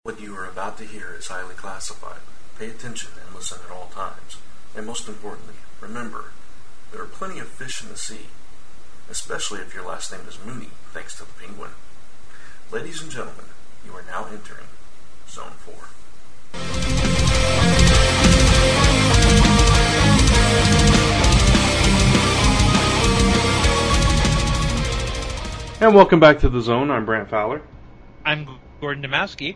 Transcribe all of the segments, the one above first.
What you are about to hear is highly classified. Pay attention and listen at all times. And most importantly, remember, there are plenty of fish in the sea, especially if your last name is Mooney, thanks to the penguin. Ladies and gentlemen, you are now entering Zone 4. And welcome back to the Zone. I'm Brant Fowler. I'm Gordon Domowski.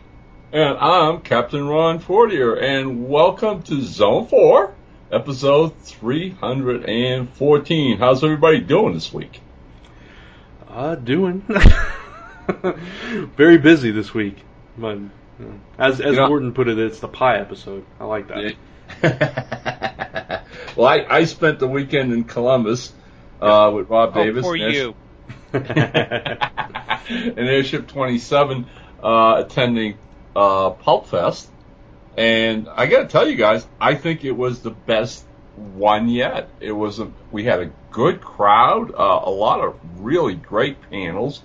And I'm Captain Ron Fortier, and welcome to Zone 4, episode 314. How's everybody doing this week? Doing. Very busy this week. But as Gordon put it, it's the pie episode. I like that. Well, I spent the weekend in Columbus with Rob Davis. For you. And Airship 27 attending Pulp Fest, and I got to tell you guys, I think it was the best one yet. We had a good crowd, a lot of really great panels,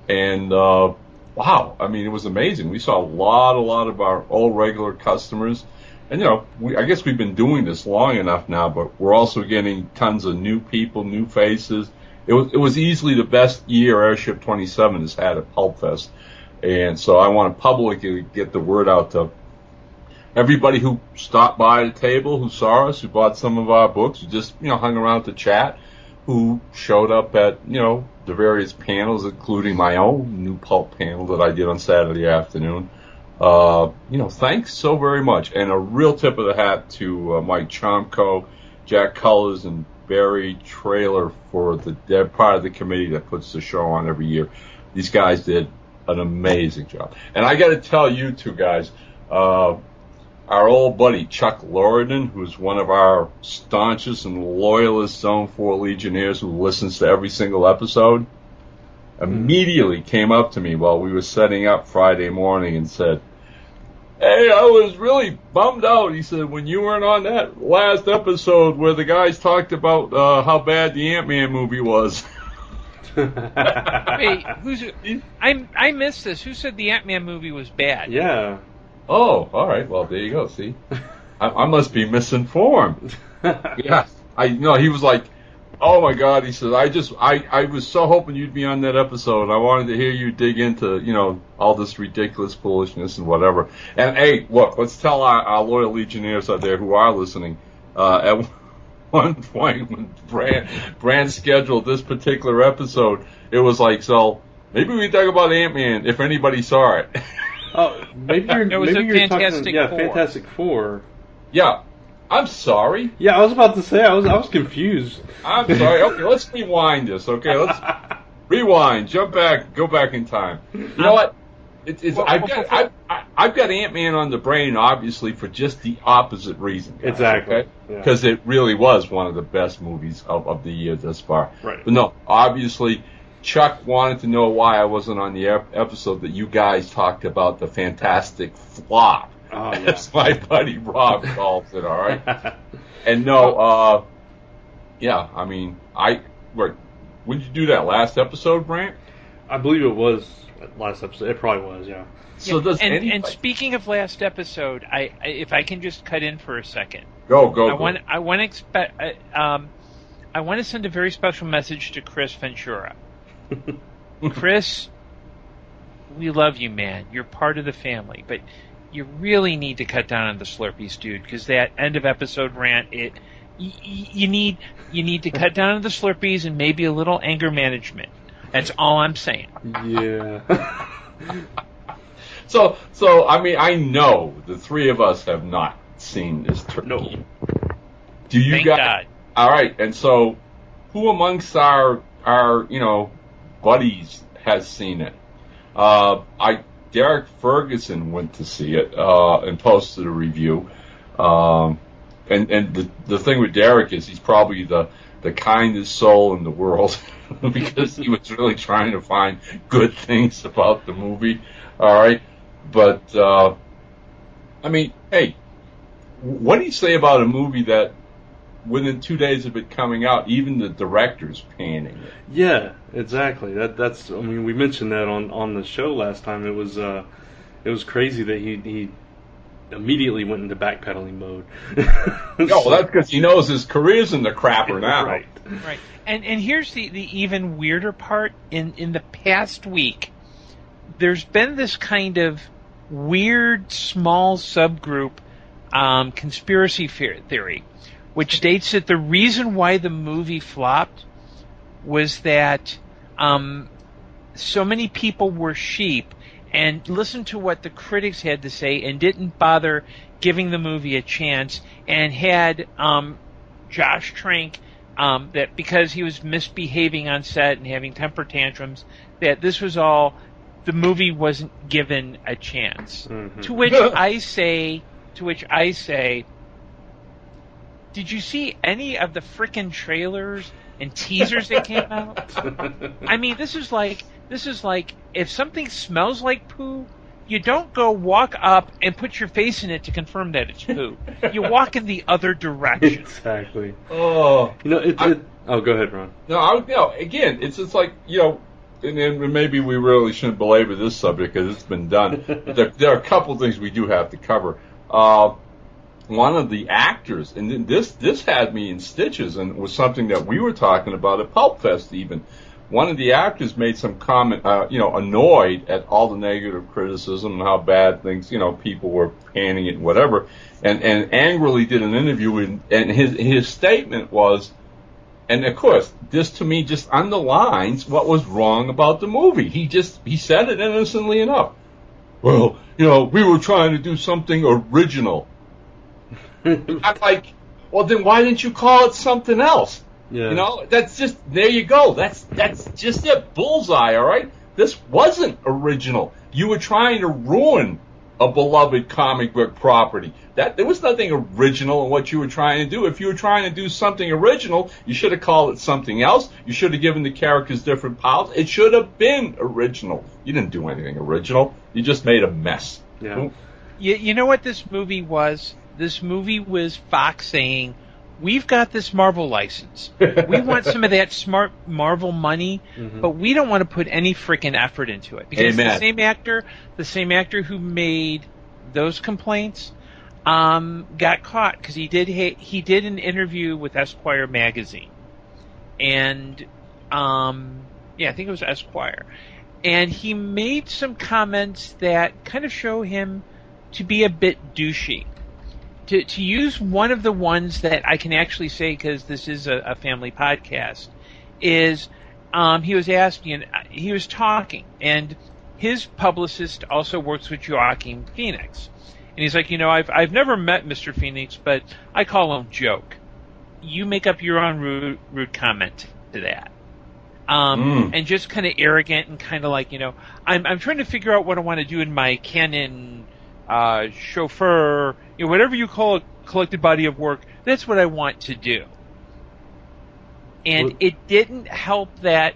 and wow, I mean, it was amazing. We saw a lot of our old regular customers, and I guess we've been doing this long enough now, but we're also getting tons of new people, new faces. It was easily the best year Airship 27 has had at Pulp Fest. And so I want to publicly get the word out to everybody who stopped by the table, who saw us, who bought some of our books, who just, hung around to chat, who showed up at, the various panels, including my own new pulp panel that I did on Saturday afternoon. Thanks so very much. And a real tip of the hat to Mike Chomko, Jack Cullers, and Barry Trailer for the part of the committee that puts the show on every year. These guys did an amazing job. And I got to tell you two guys, our old buddy Chuck Loridan, who's one of our staunchest and loyalist Zone 4 Legionnaires who listens to every single episode, immediately came up to me while we were setting up Friday morning and said, "Hey, I was really bummed out." He said, "when you weren't on that last episode where the guys talked about how bad the Ant-Man movie was." Wait, I missed this. Who said the Ant-Man movie was bad? Yeah. Oh, all right. Well, there you go. See, I must be misinformed. Yeah, he was like, "Oh my God," he said, I was so hoping you'd be on that episode. I wanted to hear you dig into, all this ridiculous foolishness and whatever." And hey, look, let's tell our loyal Legionnaires out there who are listening, at one point when Brant scheduled this particular episode, it was like, so maybe we talk about Ant-Man if anybody saw it. Oh, maybe you're Fantastic talking, Four. Fantastic Four. Yeah, I'm sorry. Yeah, I was about to say I was confused. I'm sorry. Okay, let's rewind this. Okay, let's rewind, jump back, go back in time. You know what? I've got Ant-Man on the brain, obviously, for just the opposite reason. Guys, exactly. Because it really was one of the best movies of the year thus far. Right. But no, obviously, Chuck wanted to know why I wasn't on the episode that you guys talked about, the fantastic flop. Oh, yeah. As my buddy Rob calls it, all right? And no, I mean, would you do that last episode, Brant? I believe it was last episode. It probably was, yeah. So does and speaking of last episode, if I can just cut in for a second. Go. I want to send a very special message to Chris Ventura. Chris, we love you, man. You're part of the family, but you really need to cut down on the Slurpees, dude, because that end of episode rant, you need to cut down on the Slurpees and maybe a little anger management. That's all I'm saying. Yeah. So I mean, I know the three of us have not seen this turkey. No. Do you Thank guys? God. All right, and so who amongst our buddies has seen it? Derek Ferguson went to see it and posted a review. And the thing with Derek is he's probably the kindest soul in the world because he was really trying to find good things about the movie. All right, but I mean, hey, what do you say about a movie that within 2 days of it coming out, even the director's panning it? Yeah, exactly. That's. I mean, we mentioned that on the show last time. It was it was crazy that he immediately went into backpedaling mode. No, well, that's because he knows his career's in the crapper now. Right. And here's the even weirder part. In the past week, there's been this kind of weird small subgroup conspiracy theory, which states that the reason why the movie flopped was that so many people were sheep and listened to what the critics had to say and didn't bother giving the movie a chance, and had Josh Trank, that because he was misbehaving on set and having temper tantrums, that this was all, the movie wasn't given a chance. Mm-hmm. To which I say, did you see any of the frickin' trailers and teasers that came out? I mean, this is like if something smells like poo, you don't go walk up and put your face in it to confirm that it's poo. You walk in the other direction. Exactly. Oh, oh, go ahead, Ron. No, again, it's like, and maybe we really shouldn't belabor this subject because it's been done. There are a couple things we do have to cover. One of the actors, and this had me in stitches, and was something that we were talking about at Pulp Fest even. One of the actors made some comment, annoyed at all the negative criticism and how bad things, people were panning it and whatever, and angrily did an interview, and his statement was, and of course, this to me just underlines what was wrong about the movie. He said it innocently enough. Well, we were trying to do something original. I'm like, well, then why didn't you call it something else? Yeah. That's just, there you go. That's just it. Bullseye, all right? This wasn't original. You were trying to ruin a beloved comic book property. There was nothing original in what you were trying to do. If you were trying to do something original, you should have called it something else. You should have given the characters different powers. It should have been original. You didn't do anything original. You just made a mess. Yeah. You know what this movie was? This movie was Fox saying, we've got this Marvel license. We want some of that smart Marvel money, but we don't want to put any freaking effort into it. Because the same actor who made those complaints, got caught because he did an interview with Esquire magazine, and I think it was Esquire, and he made some comments that kind of show him to be a bit douchey. To use one of the ones that I can actually say, because this is a family podcast, is he was asking, he was talking, and his publicist also works with Joaquin Phoenix. And he's like, I've never met Mr. Phoenix, but I call him Joke. You make up your own rude comment to that. And just kind of arrogant and kind of like, I'm trying to figure out what I want to do in my canon chauffeur, whatever you call a collected body of work, that's what I want to do. And it didn't help that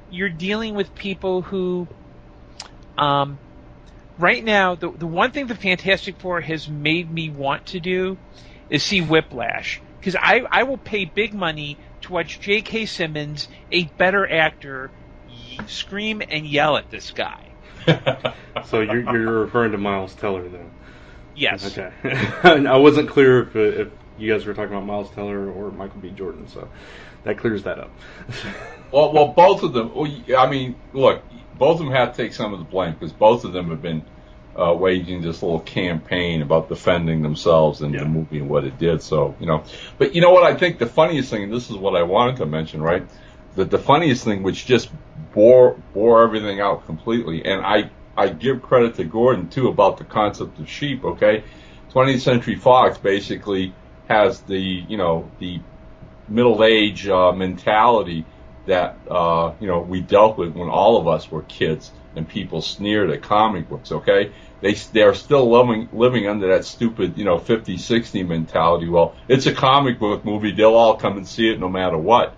you're dealing with people who, right now, the one thing the Fantastic Four has made me want to do is see Whiplash. Because I will pay big money to watch J.K. Simmons, a better actor, scream and yell at this guy. So you're referring to Miles Teller, then? Yes. Okay. I wasn't clear if you guys were talking about Miles Teller or Michael B. Jordan, so that clears that up. well, both of them. I mean, look, both of them have to take some of the blame because both of them have been waging this little campaign about defending themselves and the movie and what it did. So but you know what? I think the funniest thing, and this is what I wanted to mention, right? That the funniest thing, which just bore everything out completely, and I give credit to Gordon too about the concept of sheep. Okay, 20th Century Fox basically has the middle age mentality that we dealt with when all of us were kids and people sneered at comic books. Okay, they're still living under that stupid 50-60 mentality. Well, it's a comic book movie; they'll all come and see it no matter what.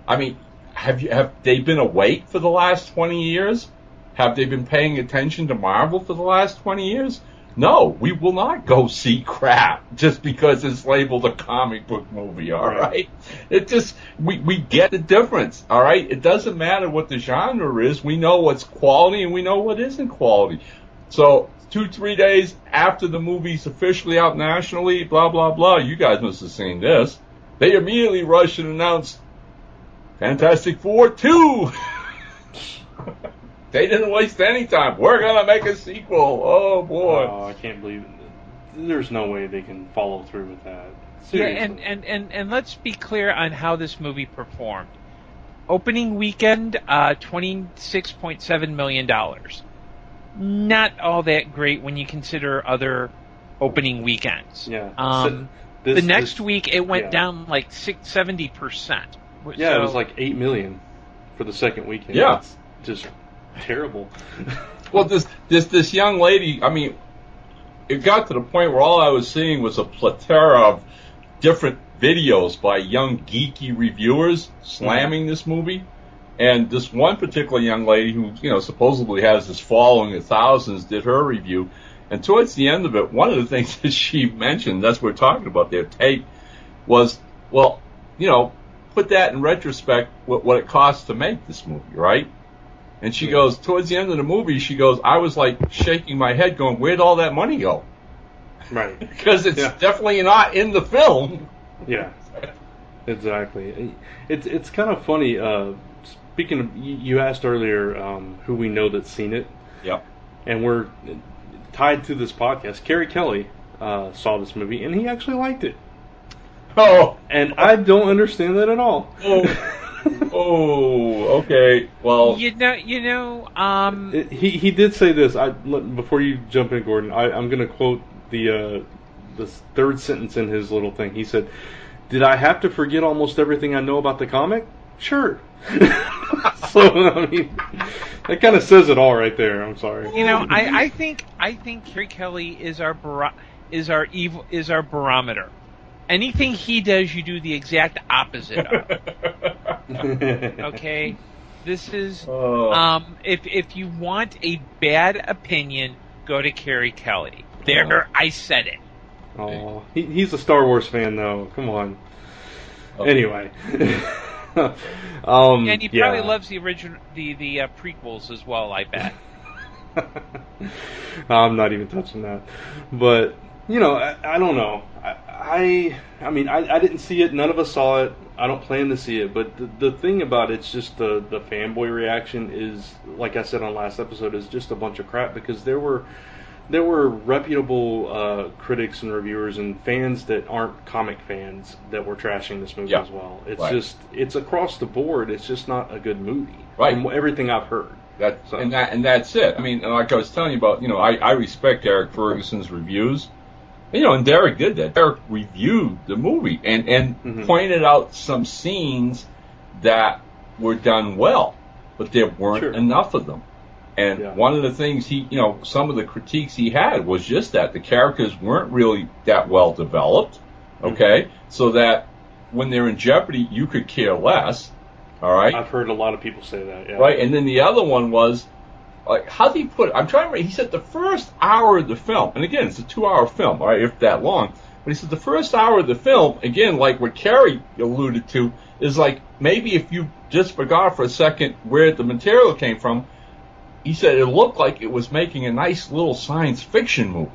I mean, have they been awake for the last 20 years? Have they been paying attention to Marvel for the last 20 years? No, we will not go see crap just because it's labeled a comic book movie, all right? It just, we get the difference, all right? It doesn't matter what the genre is. We know what's quality and we know what isn't quality. So 2-3 days after the movie's officially out nationally, blah, blah, blah, you guys must have seen this, they immediately rushed and announced Fantastic Four 2. They didn't waste any time. We're going to make a sequel. Oh, boy. Oh, I can't believe it. There's no way they can follow through with that. Yeah, Seriously. and let's be clear on how this movie performed. Opening weekend, $26.7 million. Not all that great when you consider other opening weekends. Yeah. The next week, it went down like 70%. Yeah, it was like $8 million for the second weekend. Yeah. It's just terrible. Well, this young lady, I mean, it got to the point where all I was seeing was a plethora of different videos by young geeky reviewers slamming this movie. And this one particular young lady who, supposedly has this following of thousands did her review. And towards the end of it, one of the things that she mentioned, that's what we're talking about their take, was, well, put that in retrospect, what it costs to make this movie, right? And she goes, towards the end of the movie, she goes, I was like shaking my head going, where'd all that money go? Right. Because it's definitely not in the film. Yeah, exactly. It's kind of funny. Speaking of, you asked earlier who we know that's seen it. Yep. And we're tied to this podcast. Kerry Kelly saw this movie, and he actually liked it. Oh. And I don't understand that at all. Oh, okay. Well, he did say this. Before you jump in, Gordon, I'm going to quote the third sentence in his little thing. He said, "Did I have to forget almost everything I know about the comic? Sure." So I mean, that kind of says it all right there. I'm sorry. I think Kerry Kelly is our barometer. Anything he does, you do the exact opposite of. Okay, this is if you want a bad opinion, go to Kerry Kelly. There, I said it. Oh, he's a Star Wars fan, though. Come on. Okay. Anyway, and he probably loves the original, the prequels as well. I bet. I'm not even touching that, but I don't know. I mean, I didn't see it. None of us saw it. I don't plan to see it. But the thing about it's just the fanboy reaction is, like I said on last episode, is just a bunch of crap, because there were reputable critics and reviewers and fans that aren't comic fans that were trashing this movie as well. It's it's across the board. It's just not a good movie. Right. From everything I've heard. And that's it. I mean, like I was telling you about, I respect Derek Ferguson's reviews. And Derek did that. Derek reviewed the movie and pointed out some scenes that were done well, but there weren't enough of them. And one of the things some of the critiques he had was just that the characters weren't really that well developed, okay? So that when they're in jeopardy, you could care less, all right? I've heard a lot of people say that, yeah. Right, and then the other one was, like, how did he put it? I'm trying to remember. He said the first hour of the film, and again, it's a 2-hour film, all right, if that long, but he said the first hour of the film, again, like what Carrie alluded to, is like maybe if you just forgot for a second where the material came from, he said it looked like it was making a nice little science fiction movie.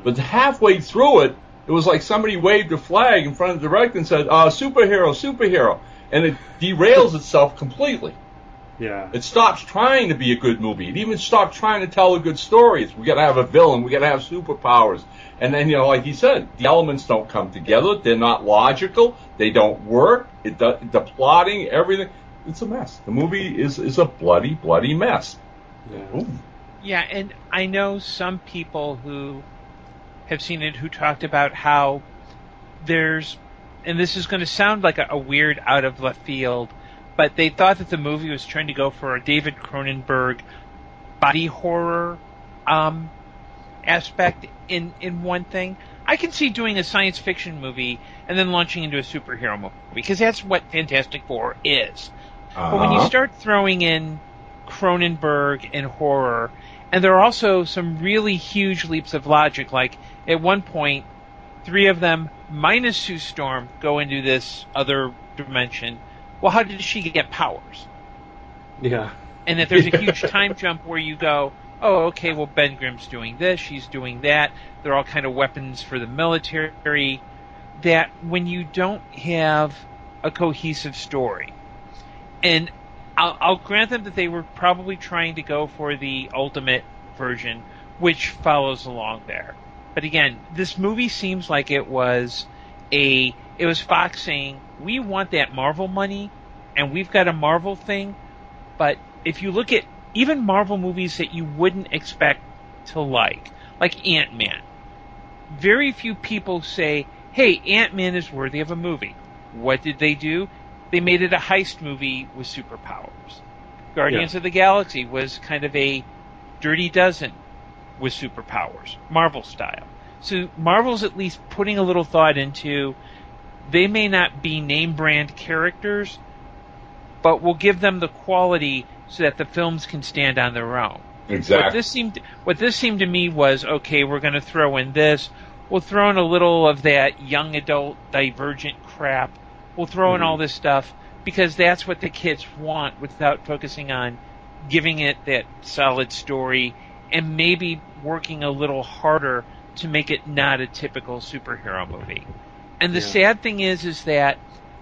But halfway through it, it was like somebody waved a flag in front of the director and said, superhero, and it derails itself completely. Yeah. It stops trying to be a good movie. It even stopped trying to tell a good story. We got to have a villain. We got to have superpowers. And then, like he said, the elements don't come together. They're not logical. They don't work. The plotting, everything. It's a mess. The movie is a bloody, bloody mess. Yeah. Yeah, and I know some people who have seen it who talked about how there's, and this is going to sound like a weird out of left field, but they thought that the movie was trying to go for a David Cronenberg body horror aspect in one thing. I can see doing a science fiction movie and then launching into a superhero movie, because that's what Fantastic Four is. But when you start throwing in Cronenberg and horror, and there are also some really huge leaps of logic, like at one point, 3 of them minus Sue Storm go into this other dimension. Well, how did she get powers? Yeah. And that there's a huge time jump where you go, oh, okay, well, Ben Grimm's doing this, she's doing that. They're all kind of weapons for the military. That when you don't have a cohesive story, and I'll grant them that they were probably trying to go for the ultimate version, which follows along there. But again, this movie seems like it was Fox saying, we want that Marvel money, and we've got a Marvel thing, but if you look at even Marvel movies that you wouldn't expect to like Ant-Man, very few people say, hey, Ant-Man is worthy of a movie. What did they do? They made it a heist movie with superpowers. Guardians of the Galaxy was kind of a Dirty Dozen with superpowers, Marvel style. So Marvel's at least putting a little thought into, they may not be name brand characters, but we'll give them the quality so that the films can stand on their own. Exactly. What this seemed to me was, okay, we're going to throw in this. We'll throw in a little of that young adult divergent crap. We'll throw in all this stuff because that's what the kids want, without focusing on giving it that solid story and maybe working a little harder to make it not a typical superhero movie. And the sad thing is that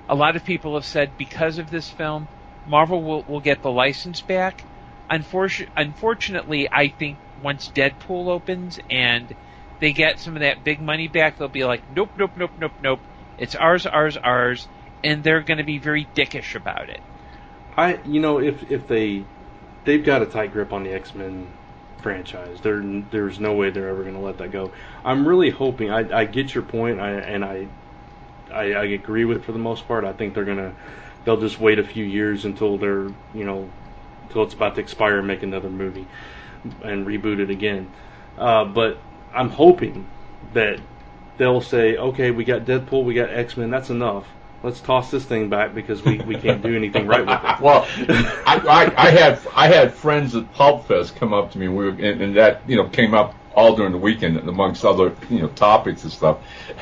a lot of people have said because of this film, Marvel will get the license back. Unfortunately, I think once Deadpool opens and they get some of that big money back, they'll be like, nope. It's ours, and they're going to be very dickish about it. If they've got a tight grip on the X-Men franchise, there's no way they're ever going to let that go. I'm really hoping. I get your point, and I agree with it for the most part. I think they'll just wait a few years until until it's about to expire and make another movie and reboot it again. But I'm hoping that they'll say, okay, we got Deadpool, we got X-Men, that's enough. Let's toss this thing back because we can't do anything right with it. Well, I had friends at Pulp Fest come up to me, and that came up all during the weekend amongst other topics and stuff.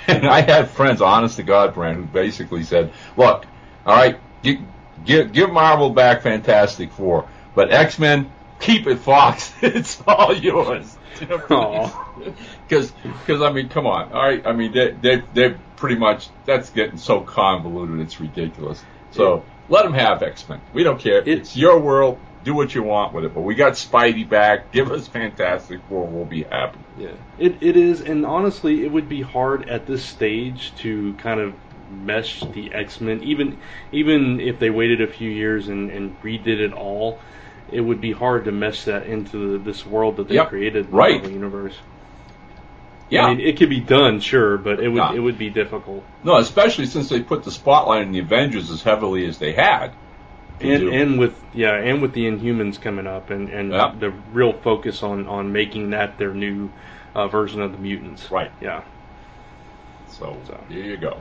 And I had friends, honest to God, Brant, who basically said, look, all right, give Marvel back Fantastic Four, but X-Men, keep it Fox. It's all yours. Because I mean, come on, all right. I mean, they're pretty much, that's getting so convoluted, it's ridiculous. So let them have X-Men. We don't care. It's your world. Do what you want with it. But we got Spidey back. Give us Fantastic Four. We'll be happy. Yeah, it is, and honestly, it would be hard at this stage to kind of mesh the X-Men, even if they waited a few years and redid it all. It would be hard to mesh that into this world that they created, the Marvel universe. Yeah, I mean, it could be done, sure, but it would be difficult. No, especially since they put the spotlight on the Avengers as heavily as they had, and with the Inhumans coming up, and the real focus on making that their new version of the mutants. Right. Yeah. So there you go.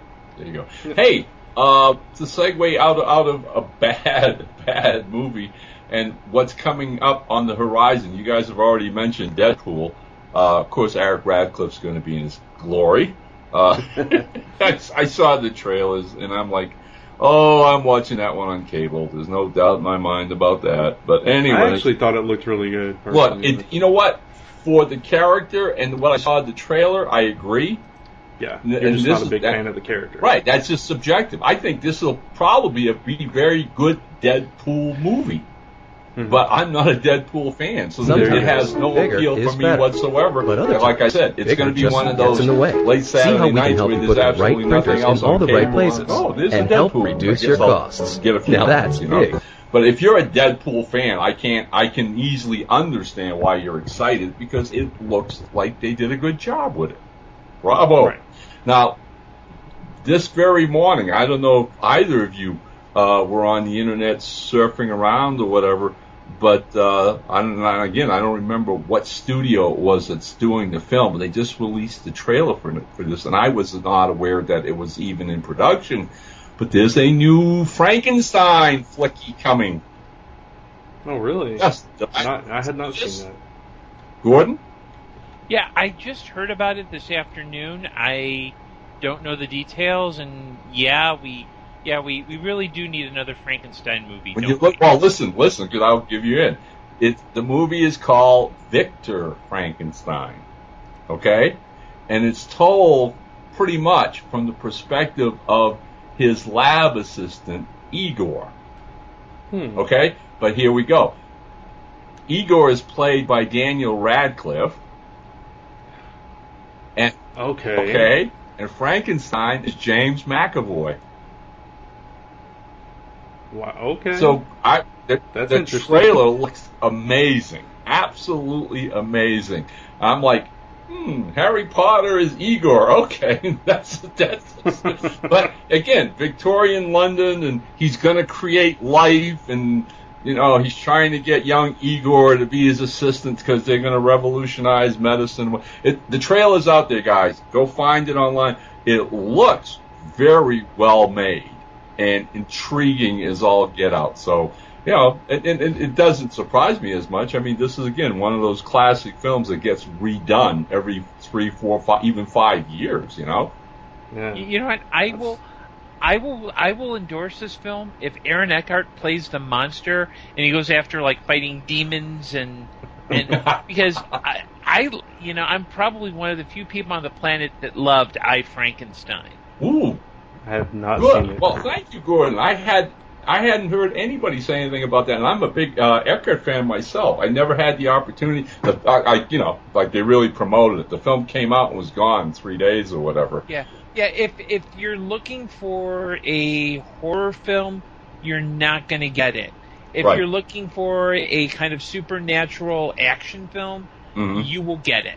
Hey, to segue out of a bad movie. And what's coming up on the horizon? You guys have already mentioned Deadpool. Of course, Eric Radcliffe's going to be in his glory. I saw the trailers, and I'm like, I'm watching that one on cable. There's no doubt in my mind about that. But anyway, I actually thought it looked really good. Look, you know what? For the character and what I saw in the trailer, I agree. Yeah, you're just not a big fan of the character. Right, that's just subjective. I think this will probably be a very good Deadpool movie. Mm-hmm. But I'm not a Deadpool fan, so it has no appeal for me whatsoever. And like I said, it's going to be one of those late Saturday nights where there's absolutely nothing else on cable. There's a Deadpool. Reduce your costs. Get a few now that's big. But if you're a Deadpool fan, I can easily understand why you're excited, because it looks like they did a good job with it. Bravo. Right. Now, this very morning, I don't know if either of you were on the internet surfing around or whatever, but I don't remember what studio it was that's doing the film, but they just released the trailer for this, and I was not aware that it was even in production. But there's a new Frankenstein flicky coming. Oh, really? Yes. I had not seen that. Gordon? Yeah, I just heard about it this afternoon. I don't know the details, and we really do need another Frankenstein movie. Listen, because I'll give you in. The movie is called Victor Frankenstein, okay? And it's told pretty much from the perspective of his lab assistant, Igor. Okay? But here we go. Igor is played by Daniel Radcliffe. And okay. And Frankenstein is James McAvoy. Wow, okay. So the trailer looks amazing. Absolutely amazing. I'm like, Harry Potter is Igor. Okay, that's. But again, Victorian London, and he's going to create life, and he's trying to get young Igor to be his assistant because they're going to revolutionize medicine. The trailer's out there, guys. Go find it online. It looks very well made and intriguing as all get out. So. It doesn't surprise me as much. I mean, this is, again, one of those classic films that gets redone every 3, 4, 5, even 5 years, Yeah. You know what? I will endorse this film if Aaron Eckhart plays the monster and he goes after, like, fighting demons and because I'm probably one of the few people on the planet that loved I, Frankenstein. Ooh. I have not Good. seen it. Well, thank you, Gordon. I hadn't heard anybody say anything about that, and I'm a big Eckhart fan myself. I never had the opportunity. Like they really promoted it. The film came out and was gone in 3 days or whatever. Yeah. If you're looking for a horror film, you're not going to get it. If you're looking for a kind of supernatural action film, you will get it.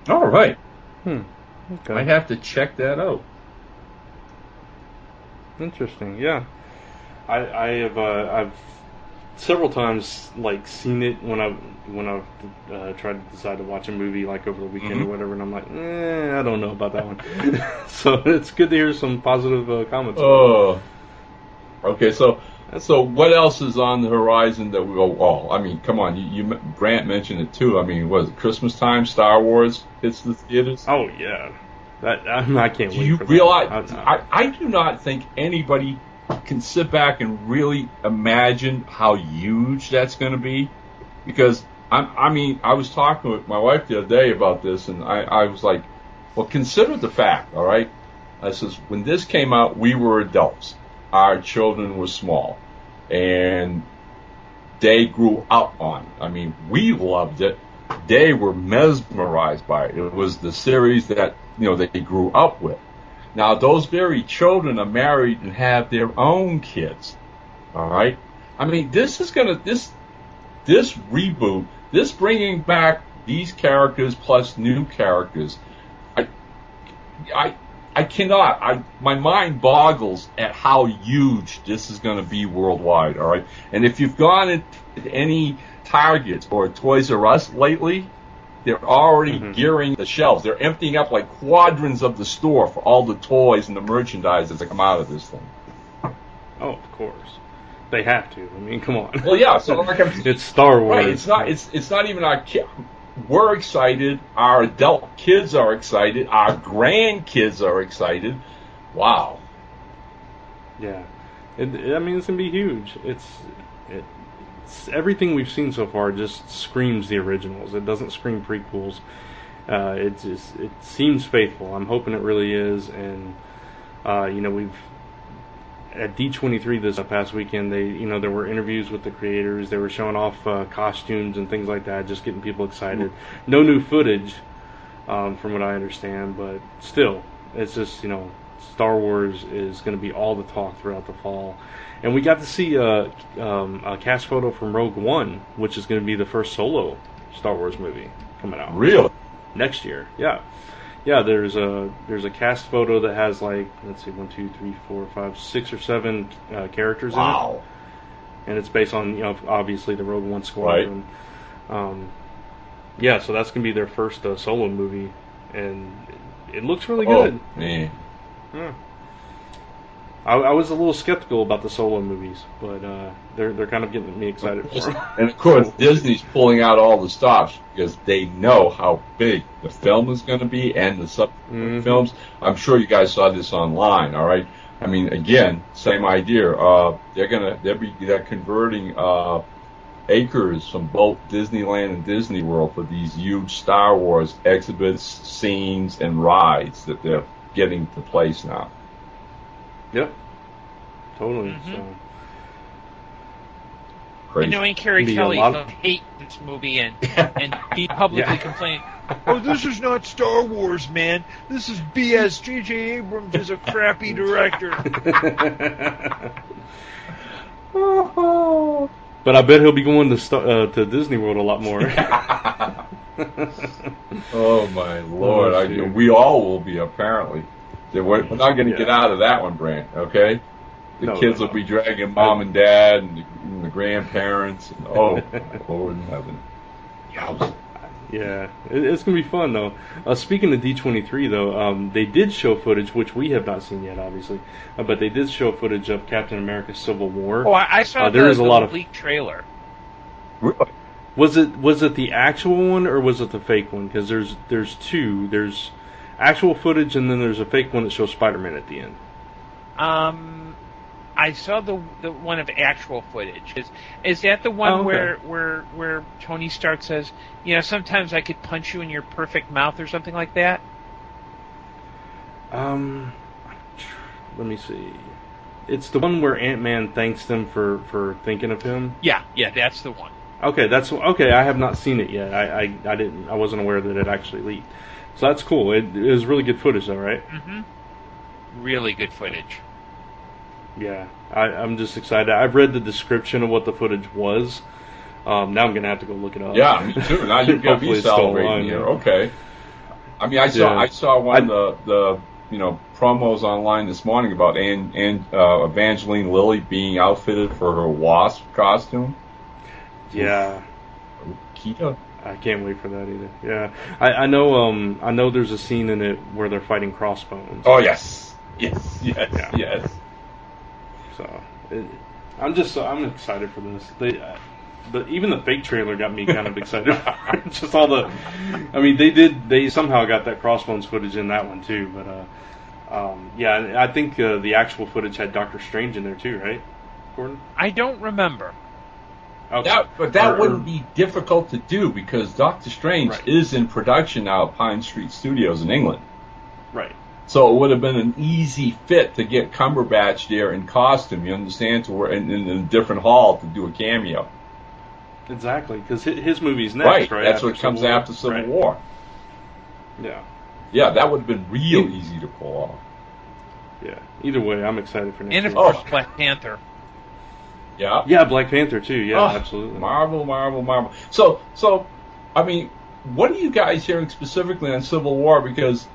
All right. Okay. I have to check that out. Interesting. Yeah. I've several times seen it when I've tried to decide to watch a movie over the weekend or whatever, and I'm like, I don't know about that one. So it's good to hear some positive comments. Oh, okay. So what else is on the horizon that we go? Oh, I mean, come on, you Brant mentioned it too. I mean, was it Christmas time? Star Wars hits the theaters. Oh yeah, I can't wait. Do you for realize? That. I do not think anybody can sit back and really imagine how huge that's going to be, because I was talking with my wife the other day about this, and I was like, well, consider the fact, all right? I says, when this came out, we were adults. Our children were small, and they grew up on it. I mean, we loved it. They were mesmerized by it. It was the series that they grew up with. Now, those very children are married and have their own kids, all right? I mean, this reboot, this bringing back these characters plus new characters, I cannot, my mind boggles at how huge this is going to be worldwide, all right? And if you've gone into any Target or Toys R Us lately, they're already gearing the shelves. They're emptying up quadrants of the store for all the toys and the merchandise that come out of this thing. Oh, of course, they have to. I mean, come on. Well, yeah. So it's Star Wars. Right. It's not even our kids. We're excited. Our adult kids are excited. Our grandkids are excited. Wow. Yeah. I mean, it's gonna be huge. It's everything we've seen so far just screams the originals. It doesn't scream prequels. It seems faithful. I'm hoping it really is. And we've at D23 this past weekend. There were interviews with the creators. They were showing off costumes and things like that, just getting people excited. No new footage, from what I understand, but still, it's just Star Wars is going to be all the talk throughout the fall. And we got to see a cast photo from Rogue One, which is going to be the first solo Star Wars movie coming out. Really? Next year, yeah. There's a cast photo that has 1, 2, 3, 4, 5, 6 or 7 characters in it. And it's based on obviously the Rogue One squadron. Right. So that's gonna be their first solo movie, and it looks really good. Oh, man. Yeah. I was a little skeptical about the solo movies, but they're kind of getting me excited for them. And of course, Disney's pulling out all the stops because they know how big the film is going to be and the subsequent films. I'm sure you guys saw this online. All right. I mean, again, same idea. They're converting acres from both Disneyland and Disney World for these huge Star Wars exhibits, scenes, and rides that they're getting to place now. Yep. Totally. Mhm. So. Crazy. And knowing Carrie Be a Kelly lot will of- hate this movie and he publicly Yeah. complain, "Oh, this is not Star Wars, man. This is BS. J.J. Abrams is a crappy director." But I bet he'll be going to Disney World a lot more. Oh my Lord! Oh, shoot. We all will be apparently. We're not going to get out of that one, Brant. Okay, the No, kids no, will be dragging mom and dad and the grandparents. And, oh, my Lord in heaven! Yowza. Yeah, it's going to be fun, though. Speaking of D23, though, they did show footage, which we have not seen yet, obviously, but they did show footage of Captain America Civil War. Oh, I saw there is a lot of leaked trailer. Really? Was it the actual one, or was it the fake one? Because there's two. There's actual footage, and then there's a fake one that shows Spider-Man at the end. I saw the one of actual footage. Is that the one Oh, okay. where Tony Stark says, sometimes I could punch you in your perfect mouth or something like that? Let me see. It's the one where Ant-Man thanks them for thinking of him. Yeah, that's the one. Okay, okay. I have not seen it yet. I wasn't aware that it actually leaked. So that's cool. It was really good footage, though, right? Mm-hmm. Really good footage. Yeah, I'm just excited. I've read the description of what the footage was. Now I'm gonna have to go look it up. Yeah, me too. Now you've got Hopefully me it's still celebrating online, here. yeah. Okay. I mean, I saw one of the promos online this morning about Evangeline Lilly being outfitted for her Wasp costume. Yeah. Kita. I can't wait for that either. Yeah, I know there's a scene in it where they're fighting crossbones. Oh yes. Yes. So I'm excited for this. Even the fake trailer got me kind of excited. Just all they somehow got that crossbones footage in that one too. But yeah, I think the actual footage had Doctor Strange in there too, right, Gordon? I don't remember. Okay. That wouldn't be difficult to do because Doctor Strange Right. is in production now at Pine Street Studios in England. Right. So it would have been an easy fit to get Cumberbatch there in costume, you understand, to work in a different hall to do a cameo. Exactly, because his movie's next, right? That's what comes after Civil War. Yeah. Yeah, that would have been real easy to pull off. Yeah. Either way, I'm excited for next And of year. course, Black Panther. Yeah. Yeah, Black Panther too. Yeah, Oh, absolutely. Marvel. So, I mean, what are you guys hearing specifically on Civil War? Because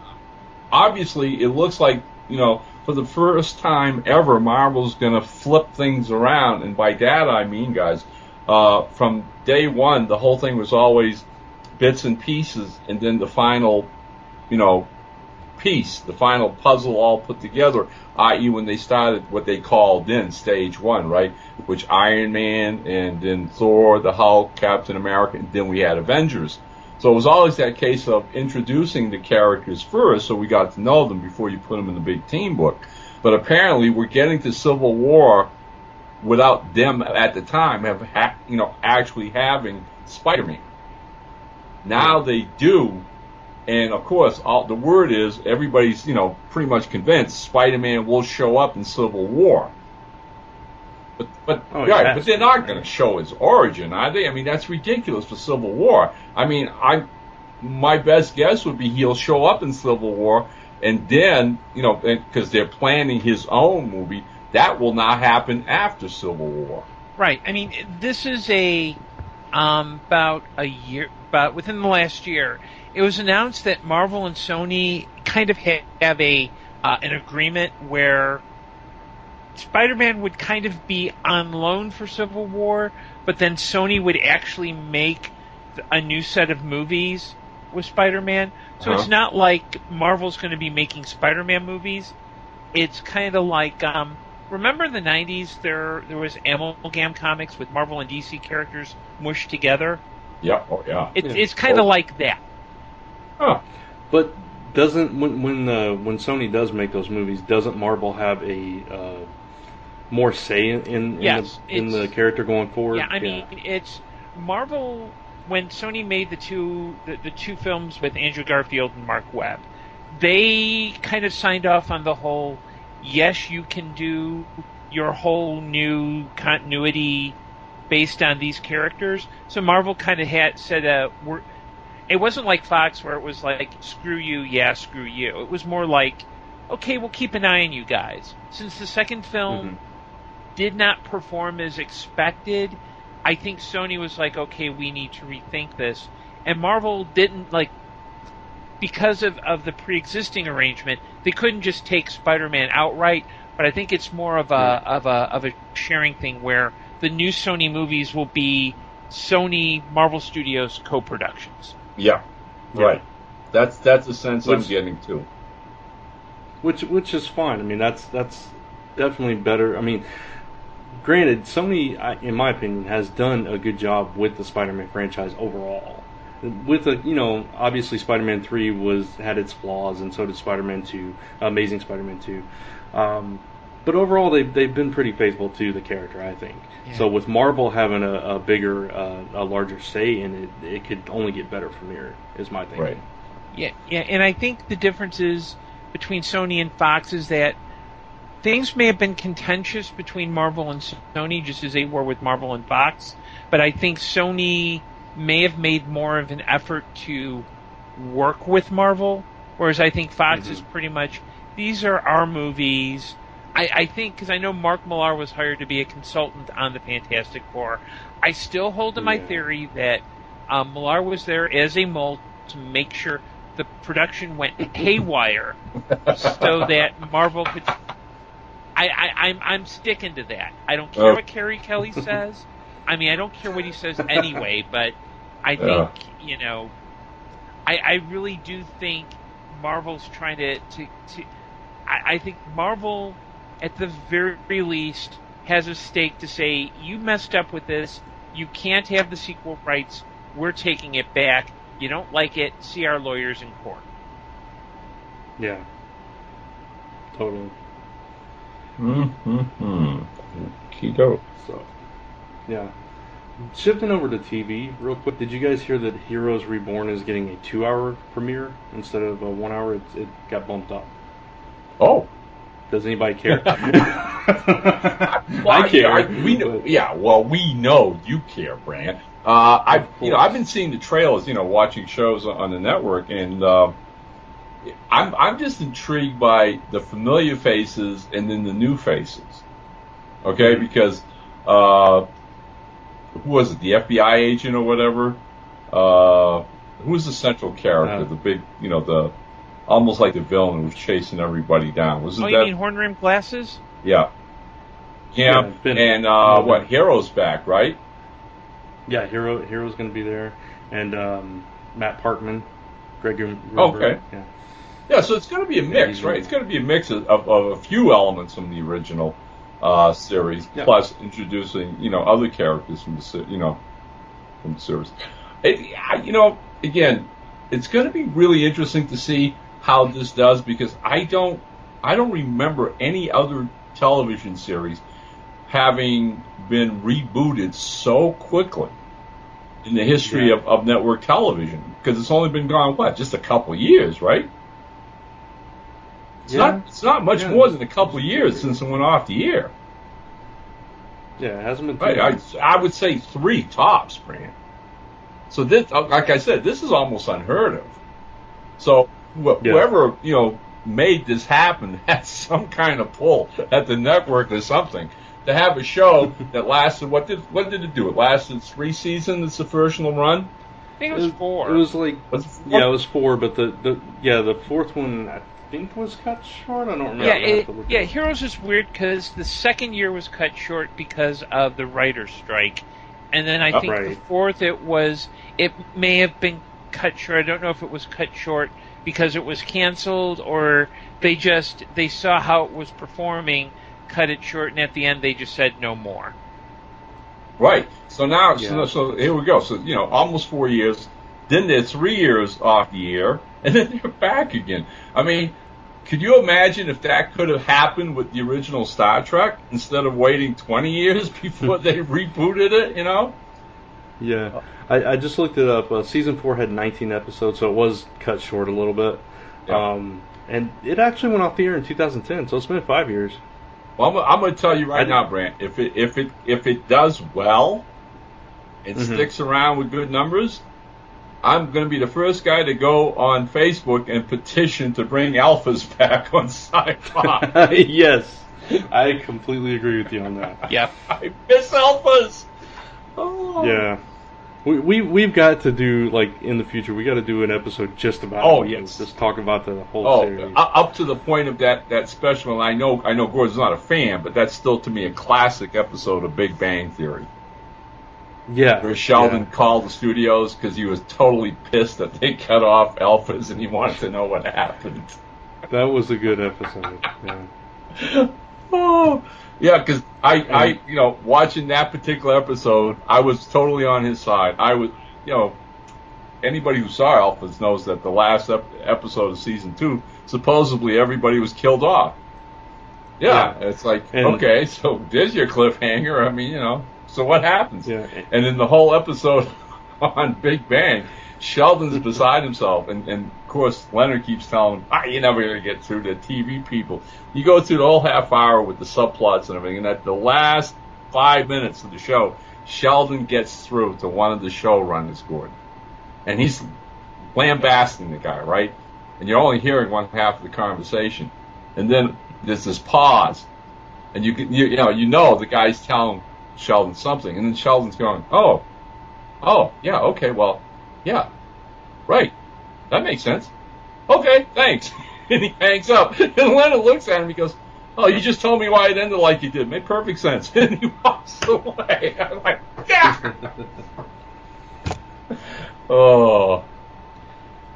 obviously, it looks like, for the first time ever, Marvel's going to flip things around. And by that, I mean, guys, from day one, the whole thing was always bits and pieces, and then the final, piece, the final puzzle all put together, i.e. when they started what they called then stage one, right? Which Iron Man, and then Thor, the Hulk, Captain America, and then we had Avengers. So it was always that case of introducing the characters first so we got to know them before you put them in the big team book. But apparently we're getting to Civil War without them at the time actually having Spider-Man. Now they do. And of course, the word is everybody's, pretty much convinced Spider-Man will show up in Civil War. But they're not going to show his origin, are they? I mean, that's ridiculous for Civil War. I mean, my best guess would be he'll show up in Civil War, and then, because they're planning his own movie, that will not happen after Civil War. Right. I mean, this is about within the last year. It was announced that Marvel and Sony kind of have an agreement where Spider-Man would kind of be on loan for Civil War, but then Sony would actually make a new set of movies with Spider-Man. So It's not like Marvel's going to be making Spider-Man movies. It's kind of like, remember in the 90s there was Amalgam Comics with Marvel and DC characters mushed together? Yeah, oh yeah. It's kind of like that. Huh. But doesn't when Sony does make those movies, doesn't Marvel have more say in Yes, the character going forward. Yeah, I mean, it's Marvel when Sony made the two films with Andrew Garfield and Mark Webb. They kind of signed off on the whole. Yes, you can do your whole new continuity based on these characters. So Marvel kind of had said, it wasn't like Fox where it was like, screw you, yeah, screw you. It was more like, okay, we'll keep an eye on you guys. Since the second film did not perform as expected, I think Sony was like, okay, we need to rethink this. And Marvel didn't, like, because of the pre-existing arrangement, they couldn't just take Spider-Man outright, but I think it's more of a sharing thing where the new Sony movies will be Sony Marvel Studios co-productions. Yeah, right. That's the sense I'm getting too. Which is fine. I mean, that's definitely better. I mean, granted, Sony, in my opinion, has done a good job with the Spider-Man franchise overall. With obviously Spider-Man 3 had its flaws, and so did Spider-Man 2, Amazing Spider-Man 2. But overall, they've been pretty faithful to the character, I think. Yeah. So with Marvel having a bigger, a larger say in it, it could only get better from here, is my thinking. Right. Yeah, and I think the difference is between Sony and Fox is that things may have been contentious between Marvel and Sony, just as they were with Marvel and Fox. But I think Sony may have made more of an effort to work with Marvel, whereas I think Fox is pretty much, these are our movies. I think, because I know Mark Millar was hired to be a consultant on the Fantastic Four, I still hold to my theory that Millar was there as a mole to make sure the production went haywire so that Marvel could... I'm sticking to that. I don't care what Kerry Kelly says. I mean, I don't care what he says anyway, but I think, I really do think Marvel's trying to I think Marvel, at the very least, has a stake to say, you messed up with this, you can't have the sequel rights, we're taking it back, you don't like it, see our lawyers in court. Yeah. Totally. Keto. So, yeah. Shifting over to TV, real quick, did you guys hear that Heroes Reborn is getting a 2-hour premiere instead of a 1 hour? It got bumped up. Oh. Does anybody care? I care. We know. Yeah. Well, we know you care, Brant. I've been seeing the trailers, watching shows on the network, and I'm just intrigued by the familiar faces and then the new faces. Okay, because who was it? The FBI agent or whatever? Who was the central character? The big, the almost like the villain who was chasing everybody down. Wasn't that? You mean horn-rimmed glasses? Yeah. Yeah. And Hero's back, right? Yeah, Hero's going to be there, and Matt Parkman, Greg. Okay. Yeah. Yeah, so it's going to be a mix, right? It's going to be a mix of a few elements from the original series, plus introducing other characters from the from the series. Again, it's going to be really interesting to see how this does, because I don't remember any other television series having been rebooted so quickly in the history of network television, because it's only been gone just a couple of years, right? It's not much more than a couple of years since it went off the air. Yeah, it hasn't been. Right, I would say 3 tops, Brant. So this, like I said, this is almost unheard of. So whoever made this happen had some kind of pull at the network or something to have a show that lasted. What did it do? It lasted 3 seasons. It's the original run. I think it was 4. It was like it was 4, but the fourth one I think was cut short. I don't remember. Yeah, Heroes is weird because the second year was cut short because of the writer's strike, and then I think the fourth it may have been cut short. I don't know if it was cut short because it was canceled, or they saw how it was performing, cut it short, and at the end they just said no more. Right. So now, so here we go. So almost 4 years. Then they're 3 years off the air, and then they're back again. I mean, could you imagine if that could have happened with the original Star Trek instead of waiting 20 years before they rebooted it, you know? Yeah. I just looked it up. Season 4 had 19 episodes, so it was cut short a little bit. Yeah. And it actually went off the air in 2010, so it's been 5 years. Well, I'm going to tell you right now, Brant, if it does well and sticks around with good numbers, I'm going to be the first guy to go on Facebook and petition to bring alphas back on Sci-Fi. Yes, I completely agree with you on that. Yep. I miss alphas. Oh. Yeah. We've got to do, like, in the future, we got to do an episode just about it. Yes. Just talk about the whole series. Up to the point of that special, and I know Gordon's not a fan, but that's still, to me, a classic episode of Big Bang Theory. Yeah. Where Sheldon called the studios because he was totally pissed that they cut off alphas and he wanted to know what happened. That was a good episode. Yeah. Oh, yeah, because I, watching that particular episode, I was totally on his side. I was, anybody who saw alphas knows that the last episode of season 2, supposedly everybody was killed off. Yeah. It's like, okay, so there's your cliffhanger. I mean, so what happens? Yeah. And in the whole episode on Big Bang, Sheldon's beside himself, and of course Leonard keeps telling him, "You're never gonna get through the TV people." You go through the whole half hour with the subplots and everything, and at the last 5 minutes of the show, Sheldon gets through to one of the showrunners, Gordon, and he's lambasting the guy, right? And you're only hearing one half of the conversation, and then there's this pause, and you the guy's telling Sheldon something, and then Sheldon's going, oh, yeah, okay, well, yeah, right, that makes sense. Okay, thanks. And he hangs up. And Leonard looks at him, he goes, oh, you just told me why it ended like you did. Made perfect sense. And he walks away. I'm like, yeah. Oh,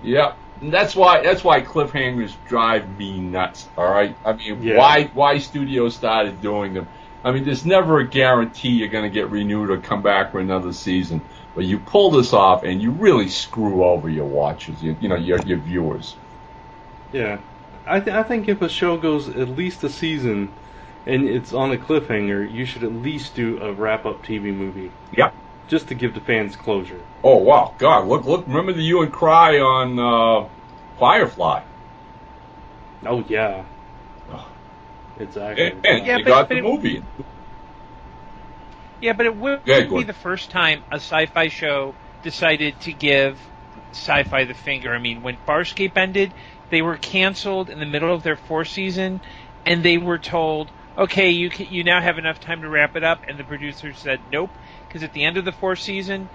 yeah. And that's why cliffhangers drive me nuts. All right. I mean, why studios started doing them? I mean, there's never a guarantee you're going to get renewed or come back for another season. But you pull this off, and you really screw over your watchers, your viewers. Yeah, I think if a show goes at least a season, and it's on a cliffhanger, you should at least do a wrap-up TV movie. Yeah. Just to give the fans closure. Oh wow, God! Look! Remember the hue and cry on Firefly? Oh yeah. Exactly. And they got the movie. Yeah, but it wouldn't be the first time a sci-fi show decided to give sci-fi the finger. I mean, when Farscape ended, they were canceled in the middle of their 4th season, and they were told, okay, you now have enough time to wrap it up, and the producers said nope, because at the end of the 4th season,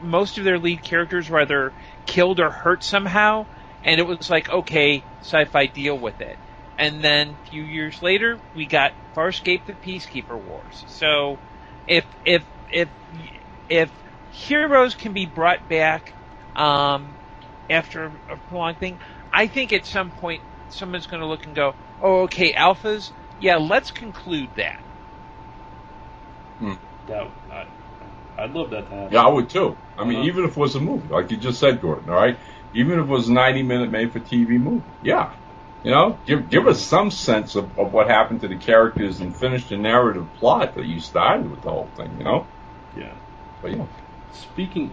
most of their lead characters were either killed or hurt somehow, and it was like, okay, sci-fi, deal with it. And then a few years later, we got Farscape: The Peacekeeper Wars. So, if heroes can be brought back after a prolonged thing, I think at some point someone's going to look and go, "Oh, okay, alphas. Yeah, let's conclude that." I'd love that to happen. Yeah, I would too. I mean, even if it was a movie, like you just said, Gordon. All right, even if it was a 90-minute made-for-TV movie, yeah. Give us some sense of what happened to the characters and finish the narrative plot that you started with the whole thing, Yeah. But yeah. Speaking...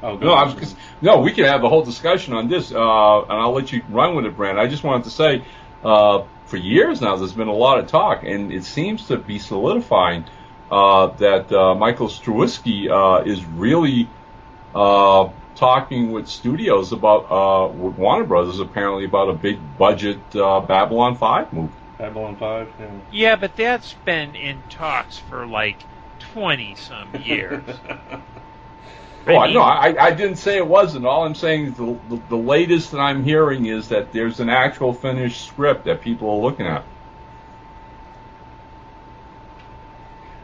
we can have a whole discussion on this, and I'll let you run with it, Brant. I just wanted to say, for years now, there's been a lot of talk, and it seems to be solidifying that Michael Straczynski is really... talking with studios about, with Warner Brothers apparently, about a big budget Babylon 5 movie. Babylon 5, yeah. Yeah, but that's been in talks for like 20-some years. I didn't say it wasn't. All I'm saying is the latest that I'm hearing is that there's an actual finished script that people are looking at.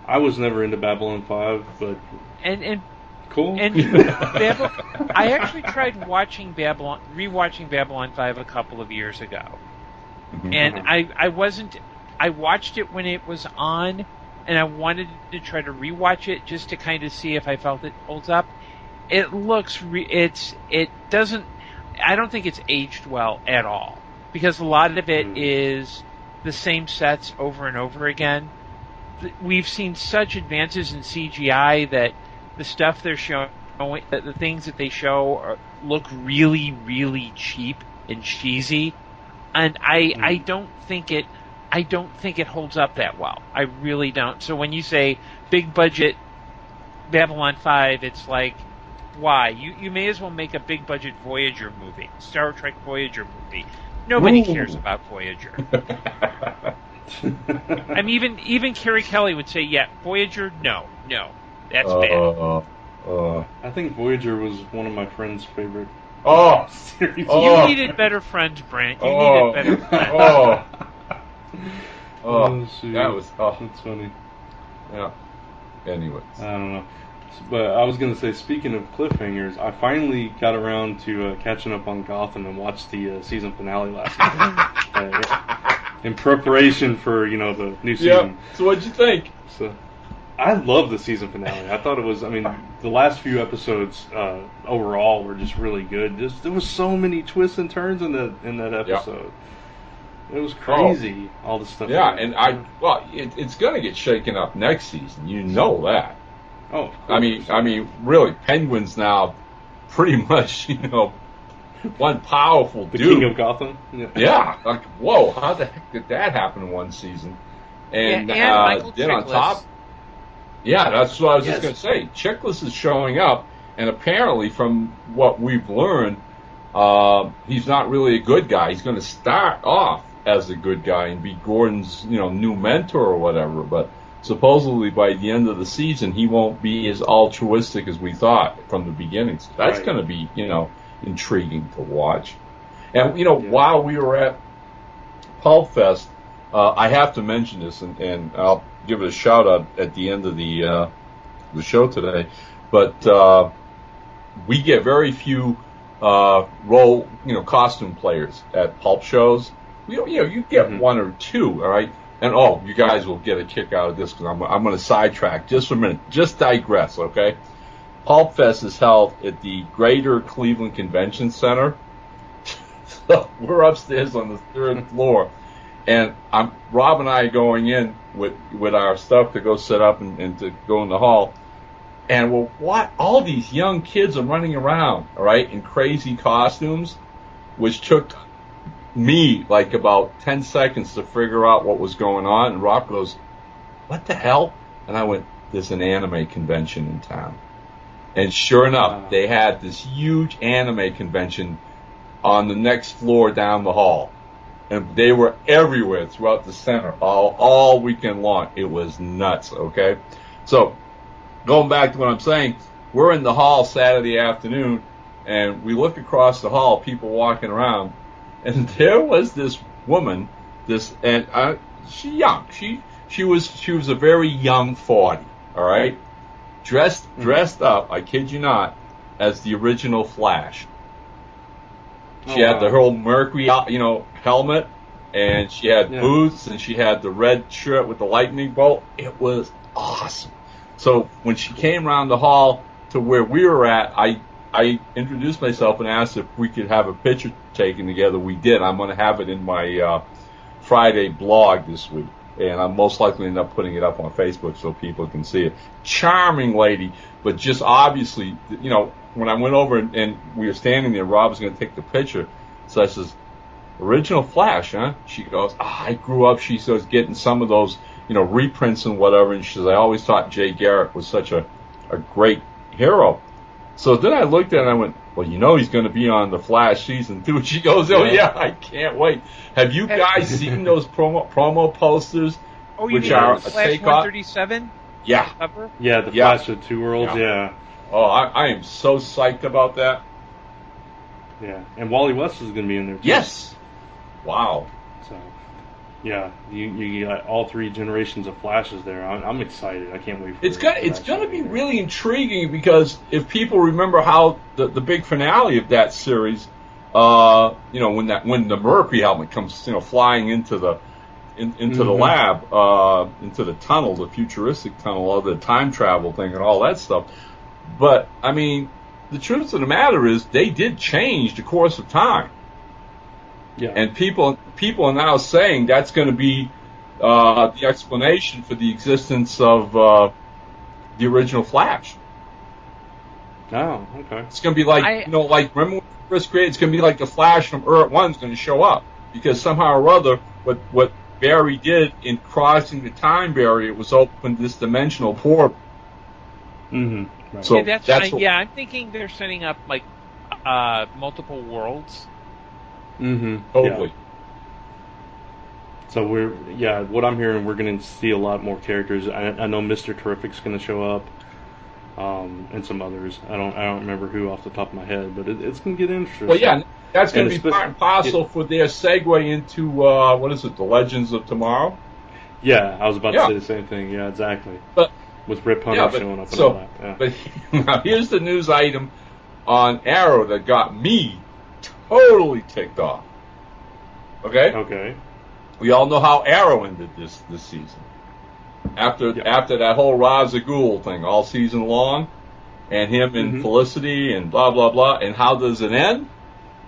I was never into Babylon 5, but... And cool. And I actually tried rewatching Babylon 5 a couple of years ago. Mm-hmm. And I watched it when it was on, and I wanted to try to rewatch it just to kind of see if I felt it holds up. It looks, I don't think it's aged well at all, because a lot of it is the same sets over and over again. We've seen such advances in CGI that the stuff they're showing, the things that they show look really, really cheap and cheesy, and I don't think it holds up that well. I really don't. So when you say big budget Babylon 5, it's like, why? You may as well make a big budget Voyager movie, Star Trek Voyager movie. Nobody cares about Voyager. I mean, even Carrie Kelly would say, yeah, Voyager, no, that's bad. I think Voyager was one of my friend's favorite series. You needed better friends, Brant. You needed better friends. That was that's funny. Yeah. Anyways, I don't know. But I was going to say, speaking of cliffhangers, I finally got around to catching up on Gotham and watched the season finale last night. In preparation for, the new season. Yeah. So what'd you think? So, I love the season finale. I thought it was, the last few episodes overall were just really good. There was so many twists and turns in that episode. Yeah. It was crazy, all the stuff. Yeah, and it's going to get shaken up next season. You know that. Oh, I mean, really, Penguin's now pretty much, one powerful the dude. King of Gotham. Yeah, like, whoa, how the heck did that happen in one season? And Michael then on Chiklis. top, that's what I was just going to say. Chiklis is showing up, and apparently, from what we've learned, he's not really a good guy. He's going to start off as a good guy and be Gordon's, new mentor or whatever, but supposedly by the end of the season, he won't be as altruistic as we thought from the beginning. So that's going to be, intriguing to watch. And, while we were at Pulp Fest, I have to mention this, and I'll give it a shout out at the end of the show today. But we get very few costume players at Pulp shows. You get one or two, all right? And, you guys will get a kick out of this because I'm going to sidetrack just for a minute. Just digress, okay? Pulp Fest is held at the Greater Cleveland Convention Center. So we're upstairs on the third floor. And Rob and I are going in with our stuff to go set up and to go in the hall. And all these young kids are running around, all right, in crazy costumes, which took me like about 10 seconds to figure out what was going on. And Rob goes, "What the hell?" And I went, "There's an anime convention in town." And sure enough, they had this huge anime convention on the next floor down the hall. And they were everywhere throughout the center, all weekend long. It was nuts, okay? So, going back to what I'm saying, we're in the hall Saturday afternoon, and we look across the hall, people walking around, and there was this woman, she young. She was a very young 40, all right? Dressed up, I kid you not, as the original Flash. She had the whole Mercury, helmet, and she had boots, and she had the red shirt with the lightning bolt. It was awesome. So when she came around the hall to where we were at, I introduced myself and asked if we could have a picture taken together. We did. I'm going to have it in my Friday blog this week, and I'm most likely end up putting it up on Facebook so people can see it. Charming lady, but just obviously, when I went over and we were standing there, Rob was going to take the picture. So I says, "Original Flash, huh?" She goes, "I grew up," she says, "getting some of those, reprints and whatever." And she says, "I always thought Jay Garrick was such a great hero." So then I looked at it and I went, "Well, he's going to be on the Flash season 2. And she goes, "Oh yeah, I can't wait." Have you guys seen those promo posters? Oh, you which mean are Flash a takeoff? 137? Yeah. Cover? Yeah, the Flash of Two Worlds, yeah. Oh, I am so psyched about that. Yeah, and Wally West is going to be in there too. Yes. Wow. So, yeah, you got all three generations of Flashes there. I'm excited. I can't wait for it. It's going to be really intriguing because if people remember how the big finale of that series, when the Mercury helmet comes, flying into the the lab, into the tunnel, the futuristic tunnel, all the time travel thing and all that stuff. But I mean, the truth of the matter is they did change the course of time. Yeah. And people are now saying that's going to be the explanation for the existence of the original Flash. Oh, okay. It's going to be like, like, remember when we first created, it's going to be like the Flash from Earth 1 is going to show up. Because somehow or other, what Barry did in crossing the time barrier was open this dimensional portal. Mm-hmm. Right. So I'm thinking they're setting up, like, multiple worlds. Mm-hmm. Totally. Yeah. So what I'm hearing, we're going to see a lot more characters. I know Mr. Terrific's going to show up, and some others. I don't remember who off the top of my head, but it's going to get interesting. Well, yeah, that's going to be part and parcel for their segue into the Legends of Tomorrow. Yeah, I was about to say the same thing. Yeah, exactly. But with Rip Hunter showing up and all that. Yeah. But now here's the news item on Arrow that got me totally ticked off. Okay. Okay. We all know how Arrow ended this season. After that whole Ra's al Ghul thing all season long, and him and Felicity and blah blah blah, and how does it end?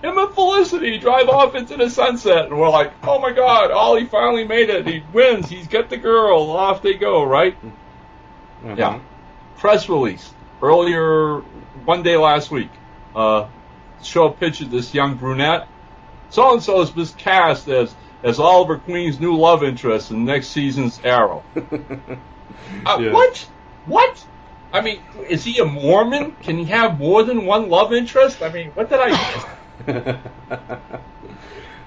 Him and Felicity drive off into the sunset, and we're like, oh my God, Ollie finally made it. He wins. He's got the girl. Off they go, right? Uh-huh. Yeah. Press release earlier one day last week. Show a picture of this young brunette. So and so has been cast as Oliver Queen's new love interest in next season's Arrow. What? I mean, is he a Mormon? Can he have more than one love interest? I mean, what did I miss?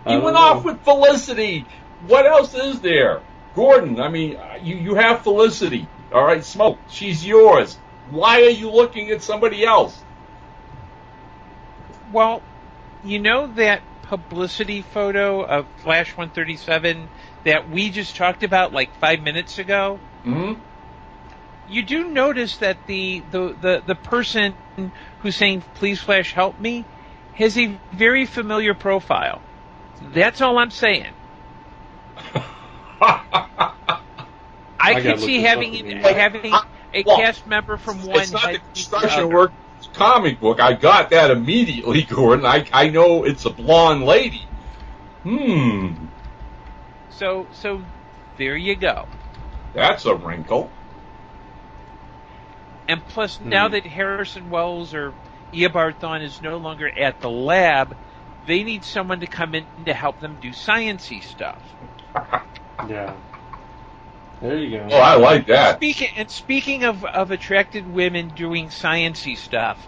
He went off with Felicity. What else is there? Gordon, I mean, you have Felicity. All right, Smoke, she's yours. Why are you looking at somebody else? Well, you know that publicity photo of Flash 137 that we just talked about like 5 minutes ago? Mm-hmm. You do notice that the person who's saying, please Flash help me, has a very familiar profile. That's all I'm saying. I could see having a cast member from one. It's not the construction work comic book. I got that immediately, Gordon. I know it's a blonde lady. So there you go. That's a wrinkle. And plus, now that Harrison Wells or Eobard Thawne is no longer at the lab, they need someone to come in to help them do science-y stuff. Yeah. There you go. Oh, I like that. Speaking of attracted women doing science-y stuff,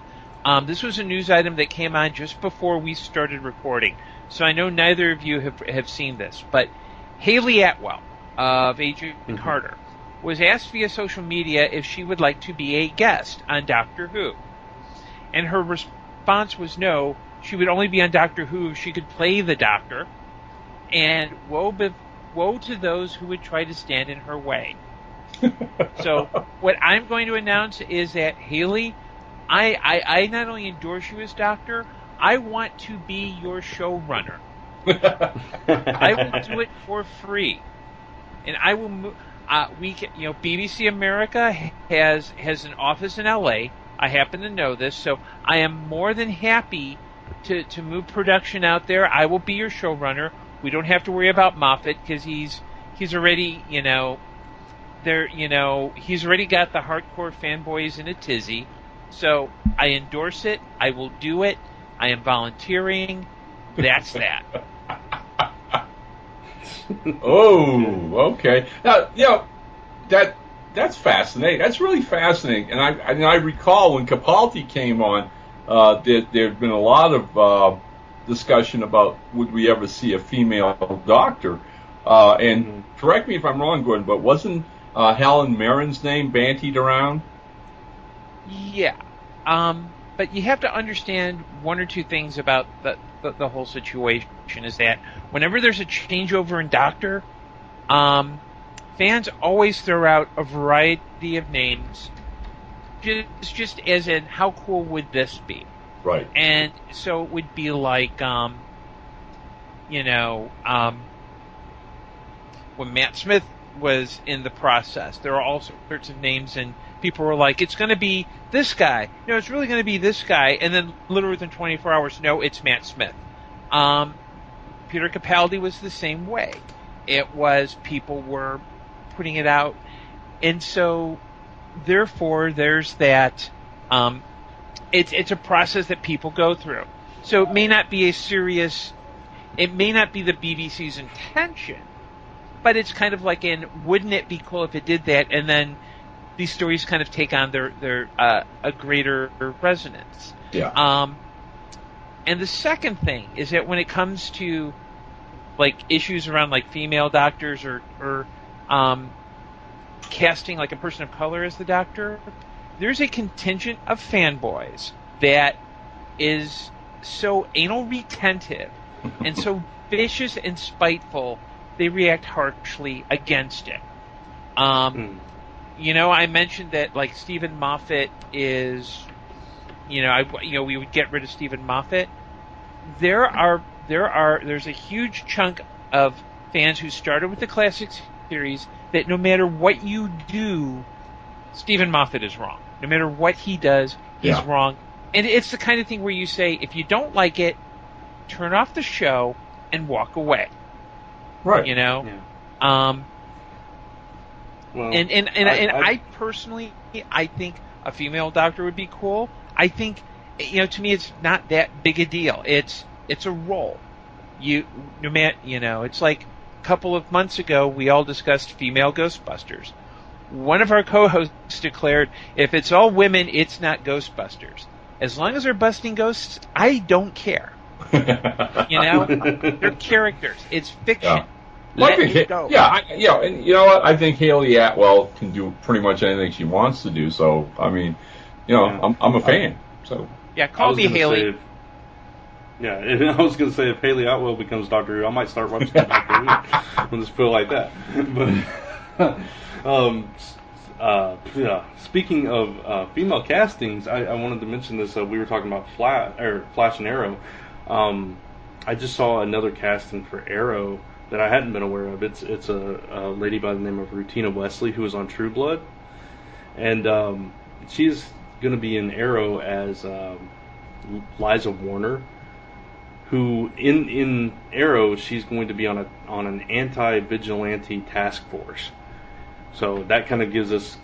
this was a news item that came on just before we started recording. So I know neither of you have seen this, but Haley Atwell of Agent Carter was asked via social media if she would like to be a guest on Doctor Who. And her response was no, she would only be on Doctor Who if she could play the Doctor, and woe to those who would try to stand in her way. So what I'm going to announce is that, Haley, I not only endorse you as Doctor, I want to be your showrunner. I will do it for free. And I will BBC America has an office in LA. I happen to know this, so I am more than happy to move production out there. I will be your showrunner. We don't have to worry about Moffat because he's already he's already got the hardcore fanboys in a tizzy. So I endorse it. I will do it. I am volunteering. That's that. Oh, okay. Now, that's fascinating. That's really fascinating. And I recall when Capaldi came on, there'd been a lot of discussion about would we ever see a female Doctor. And correct me if I'm wrong, Gordon, but wasn't Helen Mirren's name bantied around? Yeah. But you have to understand one or two things about the whole situation is that whenever there's a changeover in Doctor, fans always throw out a variety of names just as in how cool would this be? Right. And so it would be like, when Matt Smith was in the process. There were all sorts of names, and people were like, it's going to be this guy. No, it's really going to be this guy. And then literally within 24 hours, no, it's Matt Smith. Peter Capaldi was the same way. It was, people were putting it out. And so, therefore, there's that, it's a process that people go through. So it may not be it may not be the BBC's intention, but it's kind of like wouldn't it be cool if it did that, and then these stories kind of take on their a greater resonance. Yeah. And the second thing is that when it comes to like issues around like female doctors or casting like a person of color as the doctor, there's a contingent of fanboys that is so anal retentive and so vicious and spiteful, they react harshly against it. You know, I mentioned that like Stephen Moffat is, we would get rid of Stephen Moffat. There's a huge chunk of fans who started with the classic series that no matter what you do, Stephen Moffat is wrong. No matter what he does, he's wrong. And it's the kind of thing where you say, if you don't like it, turn off the show and walk away. Right. You know? Yeah. I personally, I think a female doctor would be cool. I think, to me, it's not that big a deal. It's a role. It's like a couple of months ago, we all discussed female Ghostbusters. One of our co-hosts declared, if it's all women, it's not Ghostbusters. As long as they're busting ghosts, I don't care. They're characters. It's fiction. Yeah. Let it go. And you know what? I think Haley Atwell can do pretty much anything she wants to do. So, I mean, I'm a fan. So yeah, call me Haley. And I was going to say, if Haley Atwell becomes Doctor Who, I might start watching Doctor Who. I'll just feel like that. But speaking of female castings, I wanted to mention this. We were talking about Flash and Arrow. I just saw another casting for Arrow that I hadn't been aware of. It's a lady by the name of Rutina Wesley, who was on True Blood, and she's going to be in Arrow as Liza Warner, who in Arrow she's going to be on an anti-vigilante task force. So that kind of gives us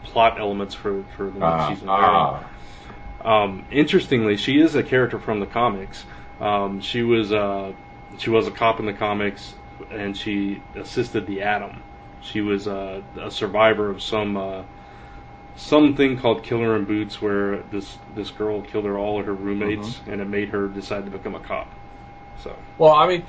plot elements for the next season of Arrow. Interestingly, she is a character from the comics. She was a cop in the comics, and she assisted the Atom. She was a survivor of something called Killer in Boots, where this girl killed all of her roommates, and it made her decide to become a cop. So. Well, I mean,